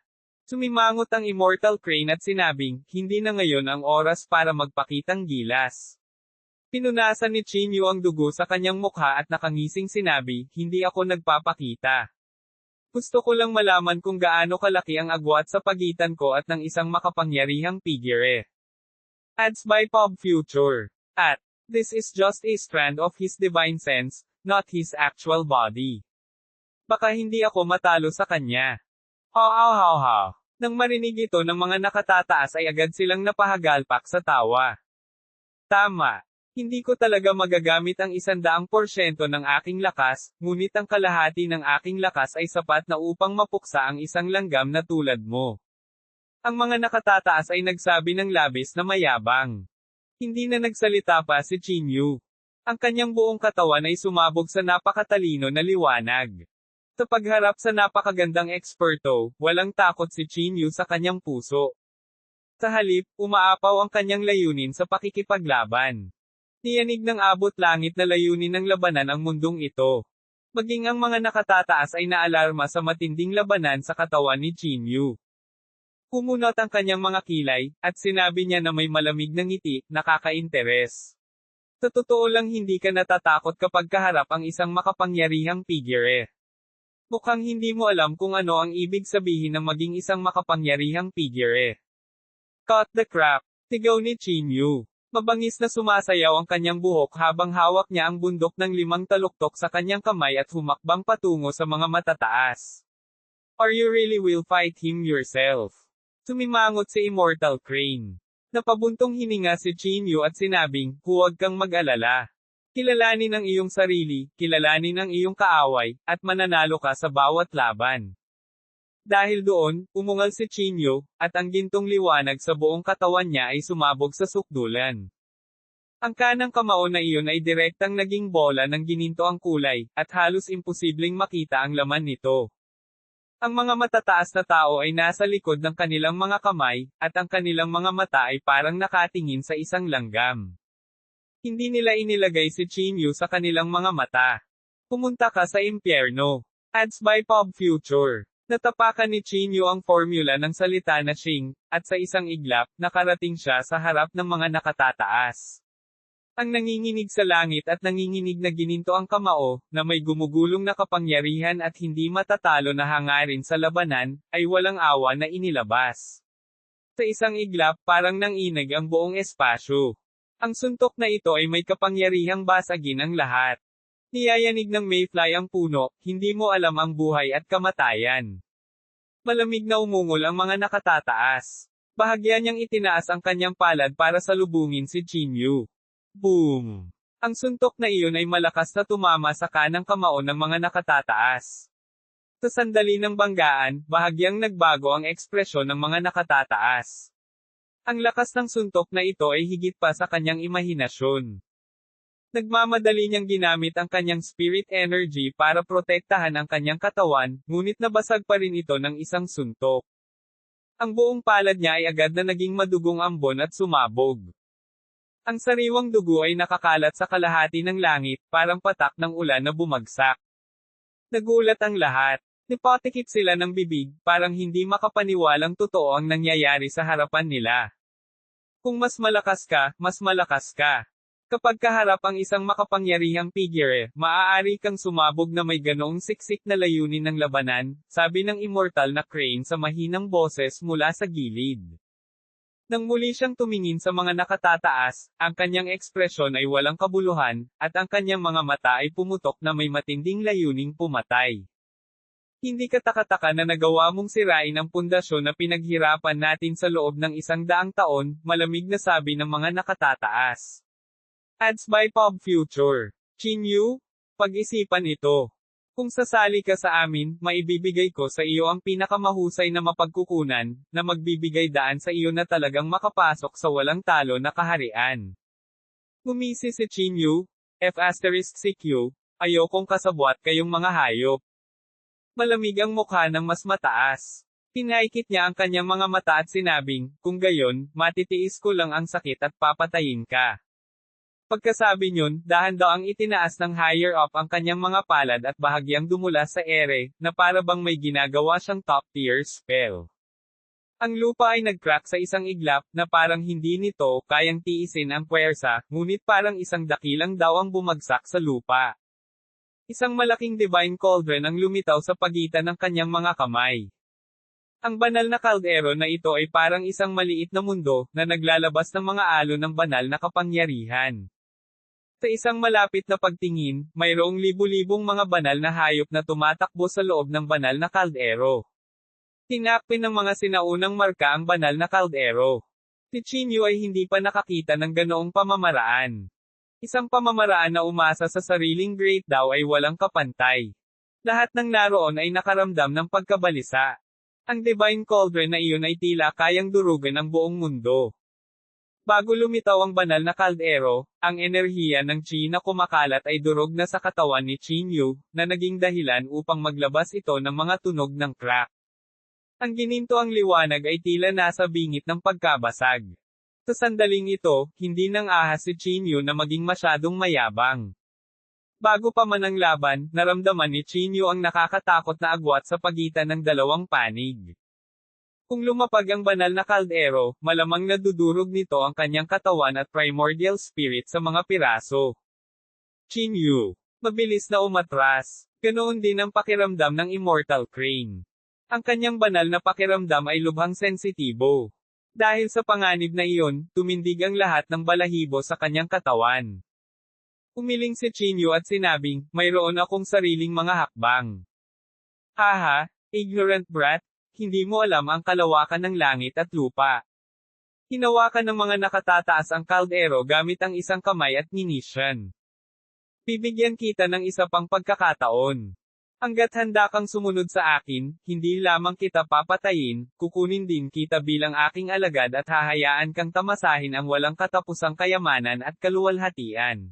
Sumimangot ang immortal crane at sinabing, hindi na ngayon ang oras para magpakitang gilas. Pinunasan ni Chinyu ang dugo sa kanyang mukha at nakangising sinabi, hindi ako nagpapakita. Gusto ko lang malaman kung gaano kalaki ang agwat sa pagitan ko at ng isang makapangyarihang figure. Ads by Pop Future. At, this is just a strand of his divine sense, not his actual body. Baka hindi ako matalo sa kanya. Haw. Nang marinig ito ng mga nakatataas ay agad silang napahagalpak sa tawa. Tama. Hindi ko talaga magagamit ang 100% ng aking lakas, ngunit ang kalahati ng aking lakas ay sapat na upang mapuksa ang isang langgam na tulad mo. Ang mga nakatataas ay nagsabi ng labis na mayabang. Hindi na nagsalita pa si Chinyu. Ang kanyang buong katawan ay sumabog sa napakatalino na liwanag. Sa pagharap sa napakagandang eksperto, walang takot si Chinyu sa kanyang puso. Sa halip, umaapaw ang kanyang layunin sa pakikipaglaban. Niyanig ng abot langit na layunin ng labanan ang mundong ito. Maging ang mga nakatataas ay naalarma sa matinding labanan sa katawan ni Chinyu. Kumunot ang kanyang mga kilay, at sinabi niya na may malamig na ngiti, nakaka-interes. Sa totoo lang hindi ka natatakot kapag kaharap ang isang makapangyarihang figure. Mukhang hindi mo alam kung ano ang ibig sabihin ng maging isang makapangyarihang figure. Cut the crap, sigaw ni Chinyu. Mabangis na sumasayaw ang kanyang buhok habang hawak niya ang bundok ng 5 taluktok sa kanyang kamay at humakbang patungo sa mga matataas. Or you really will fight him yourself? Sumimangot si Immortal Crane. Napabuntong hininga si Chinyu at sinabing, huwag kang mag-alala. Kilalanin ang iyong sarili, kilalanin ang iyong kaaway, at mananalo ka sa bawat laban. Dahil doon, umungal si Chinyu, at ang gintong liwanag sa buong katawan niya ay sumabog sa sukdulan. Ang kanang kamao na iyon ay direktang naging bola ng gininto ang kulay, at halos imposibleng makita ang laman nito. Ang mga matataas na tao ay nasa likod ng kanilang mga kamay, at ang kanilang mga mata ay parang nakatingin sa isang langgam. Hindi nila inilagay si Chinyu sa kanilang mga mata. Pumunta ka sa impyerno. Ads by Pop Future. Natapakan ni Chinyu ang formula ng salita na Xing, at sa isang iglap, nakarating siya sa harap ng mga nakatataas. Ang nanginginig sa langit at nanginginig na gininto ang kamao, na may gumugulong na kapangyarihan at hindi matatalo na hangarin sa labanan, ay walang awa na inilabas. Sa isang iglap, parang nanginig ang buong espasyo. Ang suntok na ito ay may kapangyarihang basagin ang lahat. Niyayanig ng mayfly ang puno, hindi mo alam ang buhay at kamatayan. Malamig na umungol ang mga nakatataas. Bahagya niyang itinaas ang kanyang palad para salubungin si Chinyu. Boom! Ang suntok na iyon ay malakas na tumama sa kanang kamao ng mga nakatataas. Sa sandali ng banggaan, bahagyang nagbago ang ekspresyon ng mga nakatataas. Ang lakas ng suntok na ito ay higit pa sa kanyang imahinasyon. Nagmamadali niyang ginamit ang kanyang spirit energy para protektahan ang kanyang katawan, ngunit nabasag pa rin ito ng isang suntok. Ang buong palad niya ay agad na naging madugong ambon at sumabog. Ang sariwang dugo ay nakakalat sa kalahati ng langit, parang patak ng ulan na bumagsak. Nagulat ang lahat. Nipatikit sila ng bibig, parang hindi makapaniwalang totoo ang nangyayari sa harapan nila. Kung mas malakas ka, mas malakas ka. Kapag kaharap ang isang makapangyarihang figure, maaari kang sumabog na may ganoong siksik na layunin ng labanan, sabi ng Immortal na Crane sa mahinang boses mula sa gilid. Nang muli siyang tumingin sa mga nakatataas, ang kanyang ekspresyon ay walang kabuluhan, at ang kanyang mga mata ay pumutok na may matinding layuning pumatay. Hindi katakataka na nagawa mong sirain ang pundasyon na pinaghirapan natin sa loob ng 100 taon, malamig na sabi ng mga nakatataas. Ads by Pop Future. Chinyu, pag-isipan ito. Kung sasali ka sa amin, maibibigay ko sa iyo ang pinakamahusay na mapagkukunan, na magbibigay daan sa iyo na talagang makapasok sa walang talo na kaharian. Ngumisi si Chinyu, F*CQ, ayokong kasabwat kayong mga hayop. Malamig ang mukha ng mas mataas. Pinaikit niya ang kanyang mga mata at sinabing, kung gayon, matitiis ko lang ang sakit at papatayin ka. Pagkasabi niyon, dahan-daang itinaas ng higher up ang kanyang mga palad at bahagyang dumula sa ere, na para bang may ginagawa siyang top-tier spell. Ang lupa ay nag-crack sa isang iglap, na parang hindi nito kayang tiisin ang puwersa, ngunit parang isang dakilang daw ang bumagsak sa lupa. Isang malaking divine cauldron ang lumitaw sa pagitan ng kanyang mga kamay. Ang banal na kaldero na ito ay parang isang maliit na mundo, na naglalabas ng mga alon ng banal na kapangyarihan. Sa isang malapit na pagtingin, mayroong libu-libong mga banal na hayop na tumatakbo sa loob ng banal na kaldero. Tinakpin ng mga sinaunang marka ang banal na kaldero. Si Chinyu ay hindi pa nakakita ng ganoong pamamaraan. Isang pamamaraan na umasa sa sariling great daw ay walang kapantay. Lahat ng naroon ay nakaramdam ng pagkabalisa. Ang divine cauldron na iyon ay tila kayang durugan ang buong mundo. Bago lumitaw ang banal na kaldero, ang enerhiya ng Chi na kumakalat ay durog na sa katawan ni Chinyu, na naging dahilan upang maglabas ito ng mga tunog ng crack. Ang gininto ang liwanag ay tila nasa bingit ng pagkabasag. Sa sandaling ito, hindi nang ahas si Chinyu na maging masyadong mayabang. Bago pa man ang laban, naramdaman ni Chinyu ang nakakatakot na agwat sa pagitan ng dalawang panig. Kung lumapag ang banal na kaldero, malamang nadudurog nito ang kanyang katawan at primordial spirit sa mga piraso. Chinyu, mabilis na umatras. Ganoon din ang pakiramdam ng Immortal Crane. Ang kanyang banal na pakiramdam ay lubhang sensitibo. Dahil sa panganib na iyon, tumindig ang lahat ng balahibo sa kanyang katawan. Umiling si Chinyu at sinabing, mayroon akong sariling mga hakbang. Haha, ignorant brat, hindi mo alam ang kalawakan ng langit at lupa. Hinawakan ng mga nakatataas ang kaldero gamit ang isang kamay at ninisyan. Bibigyan kita ng isa pang pagkakataon. Hanggat handa kang sumunod sa akin, hindi lamang kita papatayin, kukunin din kita bilang aking alagad at hahayaan kang tamasahin ang walang katapusang kayamanan at kaluwalhatian.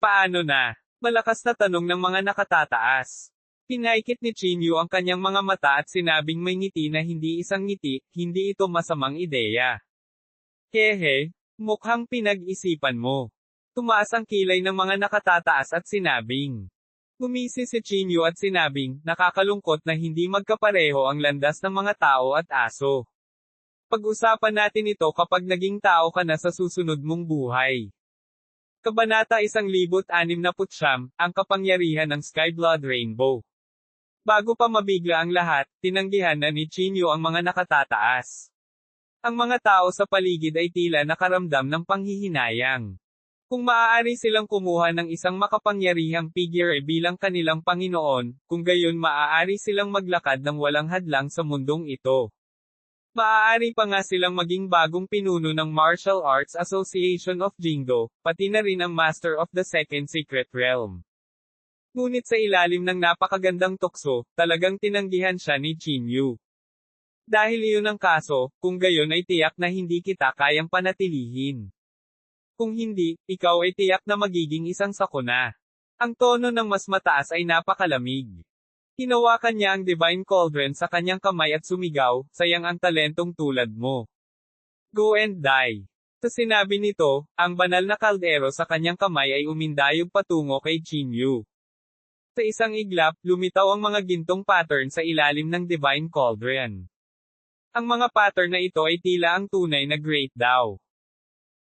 Paano na? Malakas na tanong ng mga nakatataas. Pinaikit ni Chinyu ang kanyang mga mata at sinabing may ngiti na hindi isang ngiti, hindi ito masamang ideya. Hehe, mukhang pinag-isipan mo. Tumaas ang kilay ng mga nakatataas at sinabing. Ngumisi si Chinyu at sinabing, nakakalungkot na hindi magkapareho ang landas ng mga tao at aso. Pag-usapan natin ito kapag naging tao ka na sa susunod mong buhay. Kabanata 1069, ang kapangyarihan ng Sky Blood Rainbow. Bago pa mabigla ang lahat, tinanggihan na ni Chinyu ang mga nakatataas. Ang mga tao sa paligid ay tila nakaramdam ng panghihinayang. Kung maaari silang kumuha ng isang makapangyarihang figure bilang kanilang Panginoon, kung gayon maaari silang maglakad ng walang hadlang sa mundong ito. Maaari pa nga silang maging bagong pinuno ng Martial Arts Association of Jingdo, pati na rin ang Master of the Second Secret Realm. Ngunit sa ilalim ng napakagandang tukso, talagang tinanggihan siya ni Chinyu. Dahil iyon ang kaso, kung gayon ay tiyak na hindi kita kayang panatilihin. Kung hindi, ikaw ay tiyak na magiging isang sakuna. Ang tono ng mas mataas ay napakalamig. Hinawakan niya ang Divine Cauldron sa kanyang kamay at sumigaw, sayang ang talentong tulad mo. Go and die. Sa sinabi nito, ang banal na kaldero sa kanyang kamay ay umindayog patungo kay Chinyu. Sa isang iglap, lumitaw ang mga gintong pattern sa ilalim ng Divine Cauldron. Ang mga pattern na ito ay tila ang tunay na Great Dao.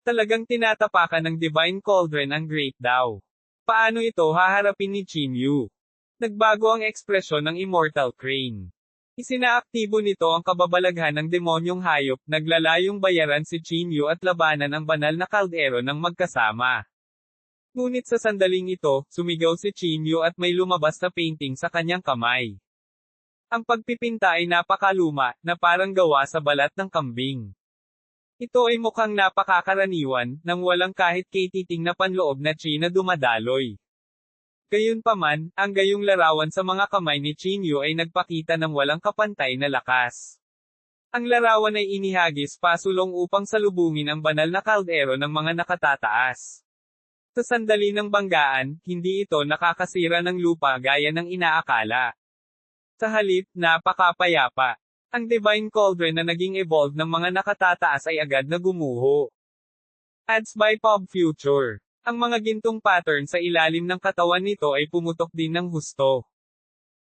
Talagang tinatapakan ng Divine Cauldron ang Great Dao. Paano ito haharapin ni Chinyu? Nagbago ang ekspresyon ng Immortal Crane. Isinaaktibo nito ang kababalaghan ng demonyong hayop, naglalayong bayaran si Chinyu at labanan ang banal na kaldero ng magkasama. Ngunit sa sandaling ito, sumigaw si Chinyu at may lumabas na painting sa kanyang kamay. Ang pagpipinta ay napakaluma, na parang gawa sa balat ng kambing. Ito ay mukhang napakakaraniwan, nang walang kahit katiting na panloob na chi na dumadaloy. Gayunpaman, ang gayong larawan sa mga kamay ni Chinyu ay nagpakita ng walang kapantay na lakas. Ang larawan ay inihagis pasulong upang salubungin ang banal na kaldero ng mga nakatataas. Sa sandali ng banggaan, hindi ito nakakasira ng lupa gaya ng inaakala. Sa halip, napakapayapa. Ang Divine Cauldron na naging evolved ng mga nakatataas ay agad na gumuho. Ads by Pop Future. Ang mga gintong pattern sa ilalim ng katawan nito ay pumutok din ng husto.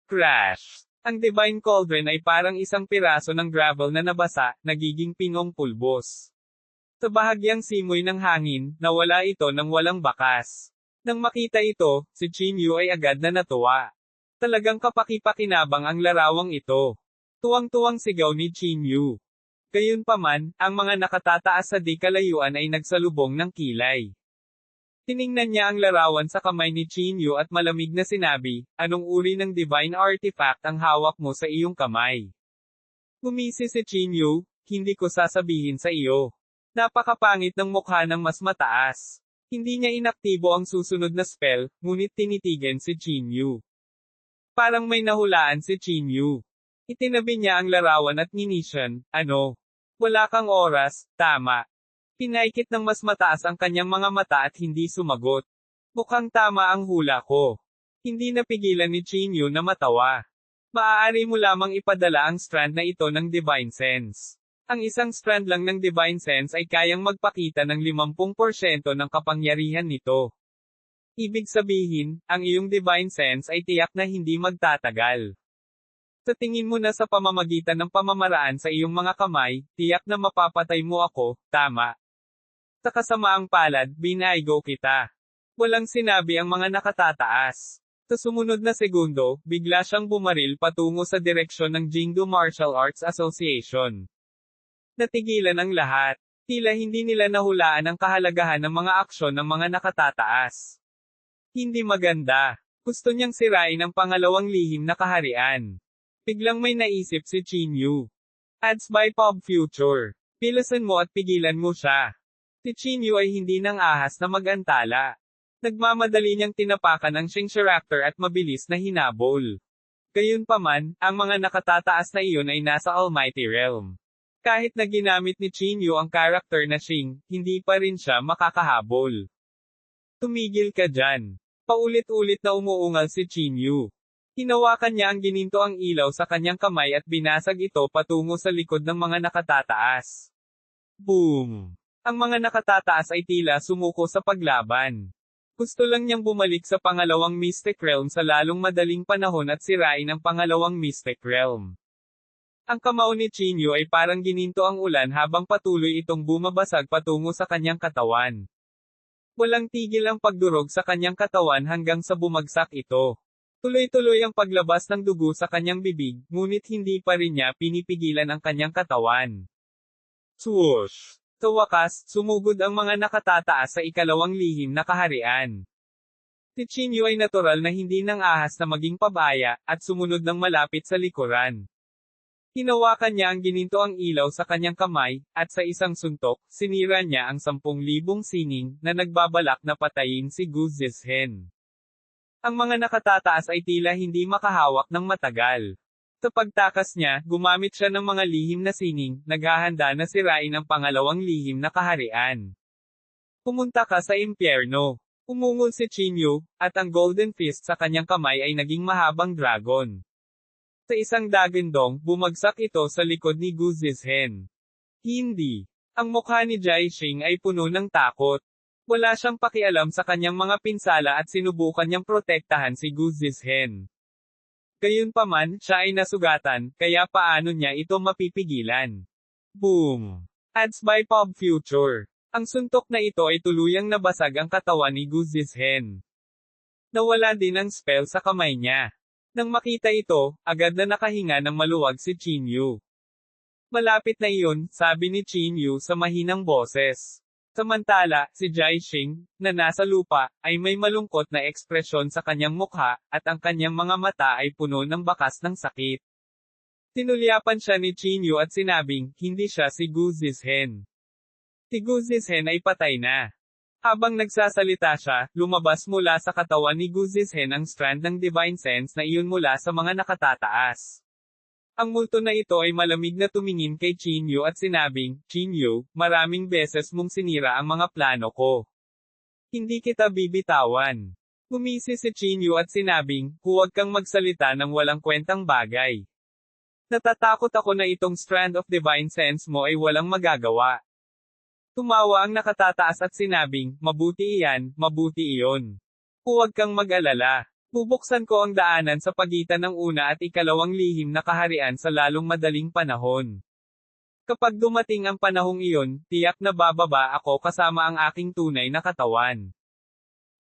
Crash! Ang Divine Cauldron ay parang isang piraso ng gravel na nabasa, nagiging pinong pulbos. Sa bahagyang simoy ng hangin, nawala ito ng walang bakas. Nang makita ito, si Chinyu ay agad na natuwa. Talagang kapaki-pakinabang ang larawang ito. Tuwang-tuwang sigaw ni Chinyu. Gayunpaman, ang mga nakatataas sa di kalayuan ay nagsalubong ng kilay. Tiningnan niya ang larawan sa kamay ni Chinyu at malamig na sinabi, anong uri ng divine artifact ang hawak mo sa iyong kamay? Ngumisi si Chinyu, hindi ko sasabihin sa iyo. Napakapangit ng mukha ng mas mataas. Hindi niya inaktibo ang susunod na spell, ngunit tinitigan si Chinyu. Parang may nahulaan si Chinyu. Itinabi niya ang larawan at ninisyan, ano? Wala kang oras, tama. Pinaikit ng mas mataas ang kanyang mga mata at hindi sumagot. Mukhang tama ang hula ko. Hindi napigilan ni Chinyu na matawa. Maaari mo lamang ipadala ang strand na ito ng Divine Sense. Ang isang strand lang ng Divine Sense ay kayang magpakita ng 50% ng kapangyarihan nito. Ibig sabihin, ang iyong Divine Sense ay tiyak na hindi magtatagal. Sa tingin mo na sa pamamagitan ng pamamaraan sa iyong mga kamay, tiyak na mapapatay mo ako, tama. Sa kasamaang palad, binaygo kita. Walang sinabi ang mga nakatataas. Sa sumunod na segundo, bigla siyang bumaril patungo sa direksyon ng Jingdo Martial Arts Association. Natigilan ang lahat. Tila hindi nila nahulaan ang kahalagahan ng mga aksyon ng mga nakatataas. Hindi maganda. Gusto niyang sirain ang pangalawang lihim na kaharian. Biglang may naisip si Chinyu. Ads by Pop Future. Pilasan mo at pigilan mo siya. Si Chinyu ay hindi nang ahas na mag-antala. Nagmamadali niyang tinapakan ang Shinshiractor at mabilis na hinabol. Gayunpaman, ang mga nakatataas na iyon ay nasa Almighty Realm. Kahit na ginamit ni Chinyu ang karakter na Shing, hindi pa rin siya makakahabol. Tumigil ka dyan. Paulit-ulit na umuungal si Chinyu. Hinawakan niya ang gininto ang ilaw sa kanyang kamay at binasag ito patungo sa likod ng mga nakatataas. Boom! Ang mga nakatataas ay tila sumuko sa paglaban. Gusto lang niyang bumalik sa pangalawang Mystic Realm sa lalong madaling panahon at sirain ang pangalawang Mystic Realm. Ang kamao ni Chinyu ay parang gininto ang ulan habang patuloy itong bumabasag patungo sa kanyang katawan. Walang tigil ang pagdurog sa kanyang katawan hanggang sa bumagsak ito. Tuloy-tuloy ang paglabas ng dugo sa kanyang bibig, ngunit hindi pa rin niya pinipigilan ang kanyang katawan. Swoosh! Sa wakas, sumugod ang mga nakatataas sa ikalawang lihim na kaharian. Si Chinyu ay natural na hindi nang ahas na maging pabaya, at sumunod ng malapit sa likuran. Hinawakan niya ang gininto ang ilaw sa kanyang kamay, at sa isang suntok, sinira niya ang 10,000 sining, na nagbabalak na patayin si Gu Zizhen. Ang mga nakatataas ay tila hindi makahawak ng matagal. Sa pagtakas niya, gumamit siya ng mga lihim na sining, naghahanda na sirain ang pangalawang lihim na kaharian. Pumunta ka sa impyerno. Umungol si Chinyu, at ang Golden Fist sa kanyang kamay ay naging mahabang dragon. Sa isang dagandong, bumagsak ito sa likod ni Gu Zizhen. Hindi. Ang mukha ni Jai Xing ay puno ng takot. Wala siyang pakialam sa kanyang mga pinsala at sinubukan niyang protektahan si Gu Zizhen. Gayunpaman, siya ay nasugatan, kaya paano niya ito mapipigilan? Boom! Ads by Pop Future. Ang suntok na ito ay tuluyang nabasag ang katawan ni Gu Zizhen. Nawala din ang spell sa kamay niya. Nang makita ito, agad na nakahinga ng maluwag si Chinyu. Malapit na iyon, sabi ni Chinyu sa mahinang boses. Samantala, si Jai Xing, na nasa lupa, ay may malungkot na ekspresyon sa kanyang mukha, at ang kanyang mga mata ay puno ng bakas ng sakit. Tinulyapan siya ni Chinyu at sinabing, hindi siya si Gu Zizhen. Si Gu Zizhen ay patay na. Habang nagsasalita siya, lumabas mula sa katawan ni Gu Zizhen ang strand ng Divine Sense na iyon mula sa mga nakatataas. Ang multo na ito ay malamig na tumingin kay Chinyu at sinabing, Chinyu, maraming beses mong sinira ang mga plano ko. Hindi kita bibitawan. Gumisi si Chinyu at sinabing, huwag kang magsalita ng walang kwentang bagay. Natatakot ako na itong strand of divine sense mo ay walang magagawa. Tumawa ang nakatataas at sinabing, mabuti iyan, mabuti iyon. Huwag kang mag-alala. Bubuksan ko ang daanan sa pagitan ng una at ikalawang lihim na kaharian sa lalong madaling panahon. Kapag dumating ang panahong iyon, tiyak na bababa ako kasama ang aking tunay na katawan.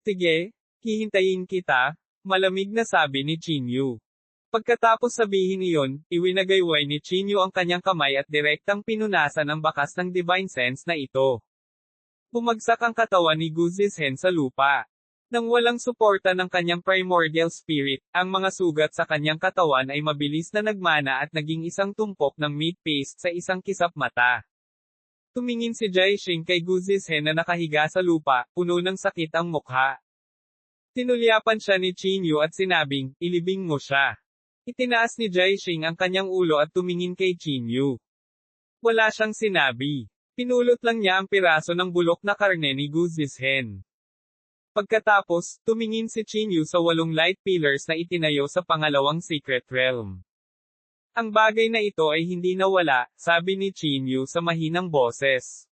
Sige, hihintayin kita, malamig na sabi ni Chinyu. Pagkatapos sabihin iyon, iwinagayway ni Chinyu ang kanyang kamay at direktang pinunasan ang bakas ng divine sense na ito. Bumagsak ang katawan ni Gu Zizhen sa lupa. Nang walang suporta ng kanyang primordial spirit, ang mga sugat sa kanyang katawan ay mabilis na nagmana at naging isang tumpok ng meat paste sa isang kisap mata. Tumingin si Jai Xing kay Gu Zizhen na nakahiga sa lupa, puno ng sakit ang mukha. Tinulyapan siya ni Chinyu at sinabing, ilibing mo siya. Itinaas ni Jai Xing ang kanyang ulo at tumingin kay Chinyu. Wala siyang sinabi. Pinulot lang niya ang piraso ng bulok na karne ni Gu Zizhen. Pagkatapos, tumingin si Chinyu sa 8 light pillars na itinayo sa pangalawang secret realm. Ang bagay na ito ay hindi nawala, sabi ni Chinyu sa mahinang boses.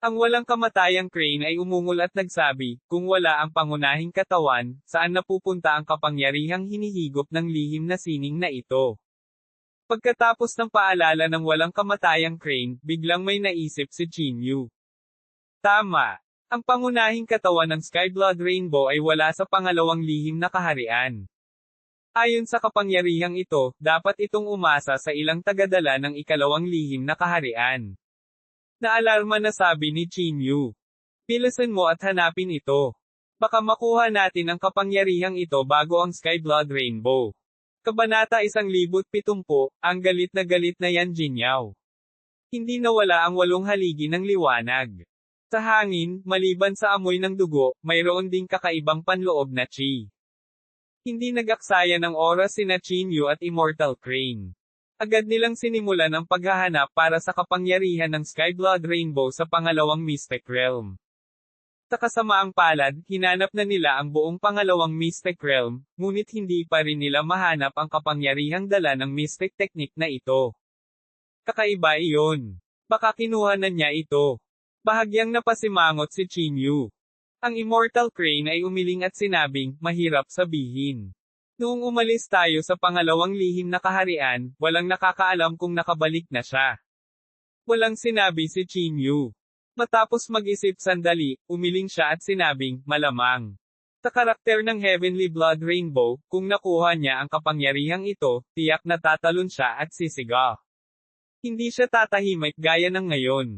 Ang walang kamatayang crane ay umungol at nagsabi, kung wala ang pangunahing katawan, saan napupunta ang kapangyarihang hinihigop ng lihim na sining na ito? Pagkatapos ng paalala ng walang kamatayang crane, biglang may naisip si Chinyu. Tama. Ang pangunahing katawan ng Skyblood Rainbow ay wala sa pangalawang lihim na kaharian. Ayon sa kapangyarihang ito, dapat itong umasa sa ilang tagadala ng ikalawang lihim na kaharian. Naalarma na sabi ni Chinyu. Bilisan mo at hanapin ito. Baka makuha natin ang kapangyarihang ito bago ang Skyblood Rainbow. Kabanata 1070, ang galit na Yan Jinyaw. Hindi nawala ang 8 haligi ng liwanag. Sa hangin, maliban sa amoy ng dugo, mayroon ding kakaibang panloob na chi. Hindi nag-aksaya ng oras sina Chinyu at Immortal Crane. Agad nilang sinimulan ang paghahanap para sa kapangyarihan ng Skyblood Rainbow sa pangalawang Mystic Realm. Sa kasamaang palad, hinanap na nila ang buong pangalawang Mystic Realm, ngunit hindi pa rin nila mahanap ang kapangyarihang dala ng Mystic Technique na ito. Kakaiba iyon. Baka kinuha na niya ito. Bahagyang napasimangot si Chinyu. Ang Immortal Crane ay umiling at sinabing, mahirap sabihin. Noong umalis tayo sa pangalawang lihim na kaharian, walang nakakaalam kung nakabalik na siya. Walang sinabi si Chinyu. Matapos mag-isip sandali, umiling siya at sinabing, malamang. Sa karakter ng Heavenly Blood Rainbow, kung nakuha niya ang kapangyarihang ito, tiyak na tatalon siya at sisigaw. Hindi siya tatahimik gaya ng ngayon.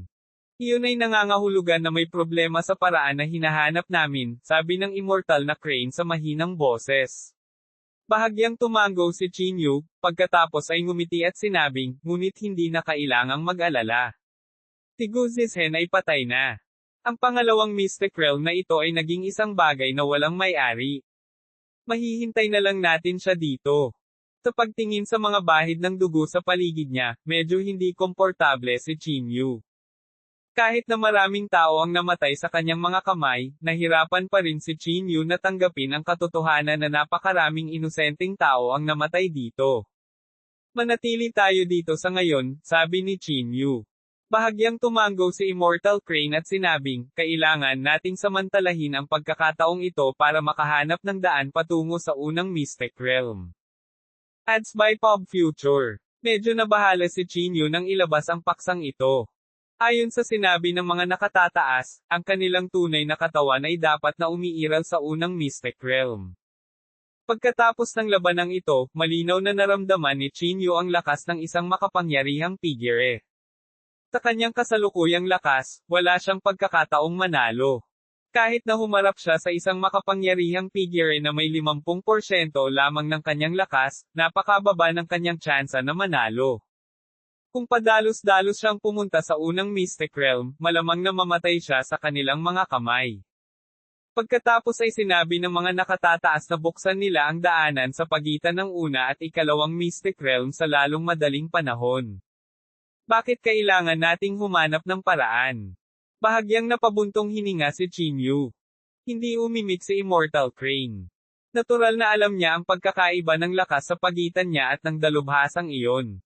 Iyon ay nangangahulugan na may problema sa paraan na hinahanap namin, sabi ng Immortal na Crane sa mahinang boses. Bahagyang tumango si Chinyu, pagkatapos ay ngumiti at sinabing, ngunit hindi na kailangang mag-alala. Si Gu Zizhen ay patay na. Ang pangalawang Mystic Realm na ito ay naging isang bagay na walang may-ari. Mahihintay na lang natin siya dito. Sa pagtingin sa mga bahid ng dugo sa paligid niya, medyo hindi komportable si Chinyu. Kahit na maraming tao ang namatay sa kanyang mga kamay, nahirapan pa rin si Chinyu na tanggapin ang katotohanan na napakaraming inosenteng tao ang namatay dito. Manatili tayo dito sa ngayon, sabi ni Chinyu. Bahagyang tumango si Immortal Crane at sinabing, kailangan nating samantalahin ang pagkakataong ito para makahanap ng daan patungo sa unang Mystic Realm. Ads by Pop Future. Medyo nabahala si Chinyu nang ilabas ang paksang ito. Ayon sa sinabi ng mga nakatataas, ang kanilang tunay na katawan ay dapat na umiiral sa unang Mystic Realm. Pagkatapos ng labanang ito, malinaw na naramdaman ni Chinyu ang lakas ng isang makapangyarihang figure. Sa kanyang kasalukuyang lakas, wala siyang pagkakataong manalo. Kahit na humarap siya sa isang makapangyarihang figure na may 50% lamang ng kanyang lakas, napakababa ng kanyang tsansa na manalo. Kung padalos-dalos siyang pumunta sa unang Mystic Realm, malamang na mamatay siya sa kanilang mga kamay. Pagkatapos ay sinabi ng mga nakatataas na buksan nila ang daanan sa pagitan ng una at ikalawang Mystic Realm sa lalong madaling panahon. Bakit kailangan nating humanap ng paraan? Bahagyang napabuntong hininga si Chinyu. Hindi umimik si Immortal Crane. Natural na alam niya ang pagkakaiba ng lakas sa pagitan niya at ng dalubhasang iyon.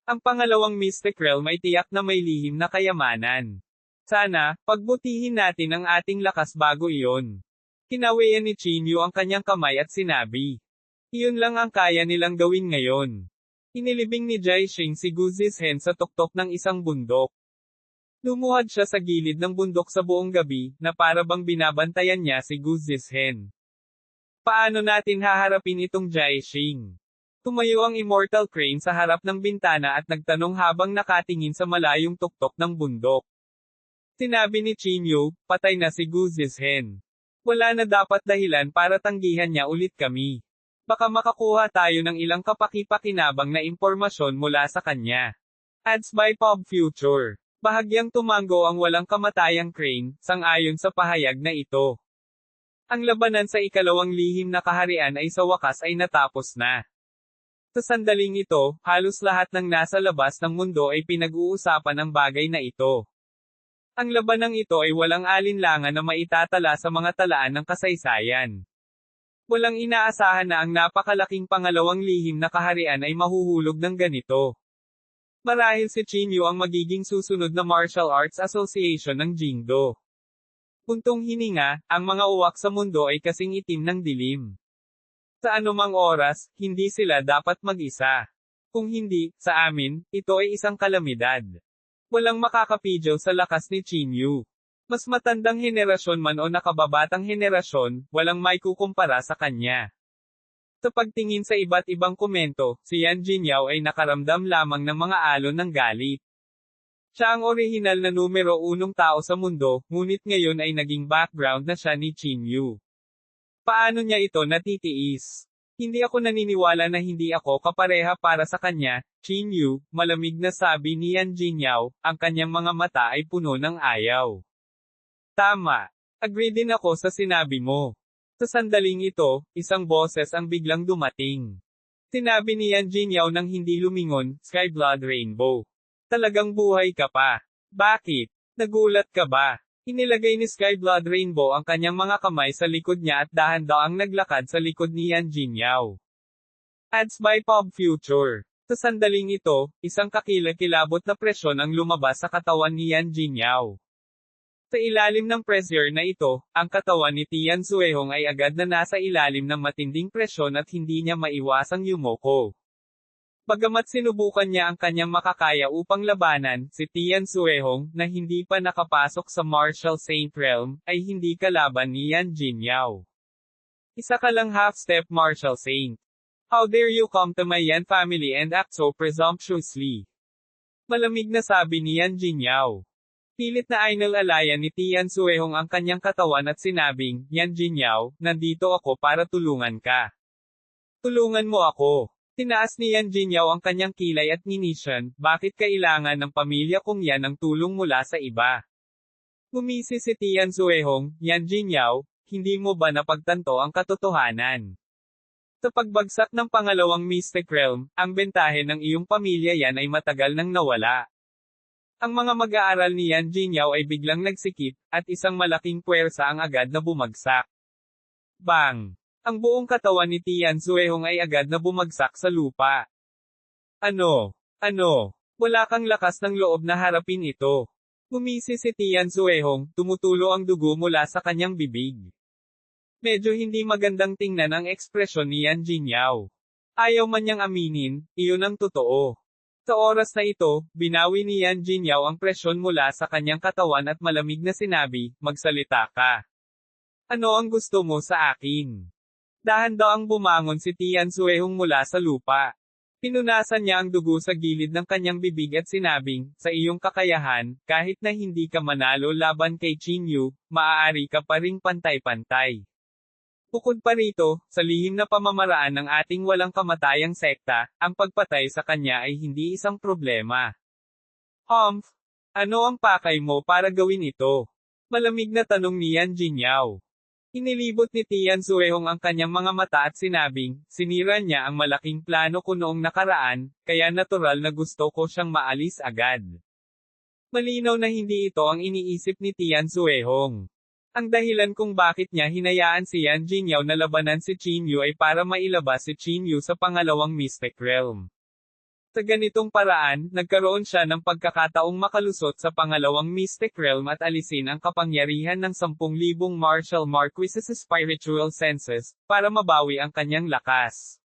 Ang pangalawang Mystic Realm ay tiyak na may lihim na kayamanan. Sana, pagbutihin natin ang ating lakas bago iyon. Kinawayan ni Chinyu ang kanyang kamay at sinabi. Iyon lang ang kaya nilang gawin ngayon. Inilibing ni Jaixing si Gu Zizhen sa tuktok ng isang bundok. Lumuhad siya sa gilid ng bundok sa buong gabi, na para bang binabantayan niya si Gu Zizhen. Paano natin haharapin itong Jaixing? Tumayo ang Immortal Crane sa harap ng bintana at nagtanong habang nakatingin sa malayong tuktok ng bundok. Sinabi ni Chinyu, patay na si Gu Zizhen. Wala na dapat dahilan para tanggihan niya ulit kami. Baka makakuha tayo ng ilang kapaki-pakinabang na impormasyon mula sa kanya. Ads by Pop Future. Bahagyang tumango ang walang kamatayang Crane, sang-ayon sa pahayag na ito. Ang labanan sa ikalawang lihim na kaharian ay sa wakas ay natapos na. Sa sandaling ito, halos lahat ng nasa labas ng mundo ay pinag-uusapan ang bagay na ito. Ang labanang ito ay walang alinlangan na maitatala sa mga talaan ng kasaysayan. Walang inaasahan na ang napakalaking pangalawang lihim na kaharian ay mahuhulog ng ganito. Marahil si Chinyu ang magiging susunod na Martial Arts Association ng Jingdo. Puntong hininga, ang mga uwak sa mundo ay kasing itim ng dilim. Sa anumang oras, hindi sila dapat mag-isa. Kung hindi, sa amin, ito ay isang kalamidad. Walang makakapidyo sa lakas ni Chinyu. Mas matandang henerasyon man o nakababatang henerasyon, walang maikukumpara sa kanya. Sa pagtingin sa iba't ibang komento, si Yan Jingyao ay nakaramdam lamang ng mga alon ng galit. Siya ang orihinal na numero unong tao sa mundo, ngunit ngayon ay naging background na siya ni Qin Yu. Paano niya ito natitiis? Hindi ako naniniwala na hindi ako kapareha para sa kanya, Qin Yu, malamig na sabi ni Yan Jingyao, ang kanyang mga mata ay puno ng ayaw. Tama. Agree din ako sa sinabi mo. Sa sandaling ito, isang boses ang biglang dumating. Sinabi ni Yan Jingyao nang hindi lumingon, Sky Blood Rainbow. Talagang buhay ka pa. Bakit? Nagulat ka ba? Inilagay ni Sky Blood Rainbow ang kanyang mga kamay sa likod niya at dahan-daang naglakad sa likod ni Yan Jingyao. Ads by Pop Future. Sa sandaling ito, isang kakilakilabot na presyon ang lumabas sa katawan ni Yan Jingyao. Sa ilalim ng pressure na ito, ang katawan ni Tian Zuehong ay agad na nasa ilalim ng matinding presyon at hindi niya maiwasang yumoko. Bagamat sinubukan niya ang kanyang makakaya upang labanan, si Tian Zuehong, na hindi pa nakapasok sa Martial Saint Realm, ay hindi kalaban ni Yan Jingyao. Isa ka lang half-step Martial Saint. How dare you come to my Yan family and act so presumptuously? Malamig na sabi ni Yan Jingyao. Pilit na inalalayan ni Tian Zuehong ang kanyang katawan at sinabing, Yan Jingyao, nandito ako para tulungan ka. Tulungan mo ako. Tinaas ni Yan Jingyao ang kanyang kilay at ninisyan, bakit kailangan ng pamilya kong yan ang tulong mula sa iba? Ngumisi si Tian Zuehong, Yan Jingyao, hindi mo ba napagtanto ang katotohanan? Sa pagbagsak ng pangalawang Mystic Realm, ang bentahe ng iyong pamilya yan ay matagal nang nawala. Ang mga mag-aaral ni Yan Jingyao ay biglang nagsikip, at isang malaking puwersa ang agad na bumagsak. Bang! Ang buong katawan ni Tian Zuehong ay agad na bumagsak sa lupa. Ano? Wala kang lakas ng loob na harapin ito. Gumisi si Tian Zuehong, tumutulo ang dugo mula sa kanyang bibig. Medyo hindi magandang tingnan ang ekspresyon ni Yan Jingyao. Ayaw man niyang aminin, iyon ang totoo. Sa oras na ito, binawi ni Yan Jingyao ang presyon mula sa kanyang katawan at malamig na sinabi, magsalita ka. Ano ang gusto mo sa akin? Dahan-daang bumangon si Tian Zuehong mula sa lupa. Pinunasan niya ang dugo sa gilid ng kanyang bibig at sinabing, sa iyong kakayahan, kahit na hindi ka manalo laban kay Qin Yu, maaari ka pa ring pantay-pantay. Bukod pa rito, sa lihim na pamamaraan ng ating walang kamatayang sekta, ang pagpatay sa kanya ay hindi isang problema. Ano ang pakay mo para gawin ito? Malamig na tanong ni Yan Jingyao. Inilibot ni Tian Zuehong ang kanyang mga mata at sinabing, sinira niya ang malaking plano ko noong nakaraan, kaya natural na gusto ko siyang maalis agad. Malinaw na hindi ito ang iniisip ni Tian Zuehong. Ang dahilan kung bakit niya hinayaan si Yan Jingyao na labanan si Qin Yu ay para mailabas si Qin Yu sa pangalawang Mystic Realm. Sa ganitong paraan, nagkaroon siya ng pagkakataong makalusot sa pangalawang Mystic Realm at alisin ang kapangyarihan ng 10,000 martial marquises spiritual senses, para mabawi ang kanyang lakas.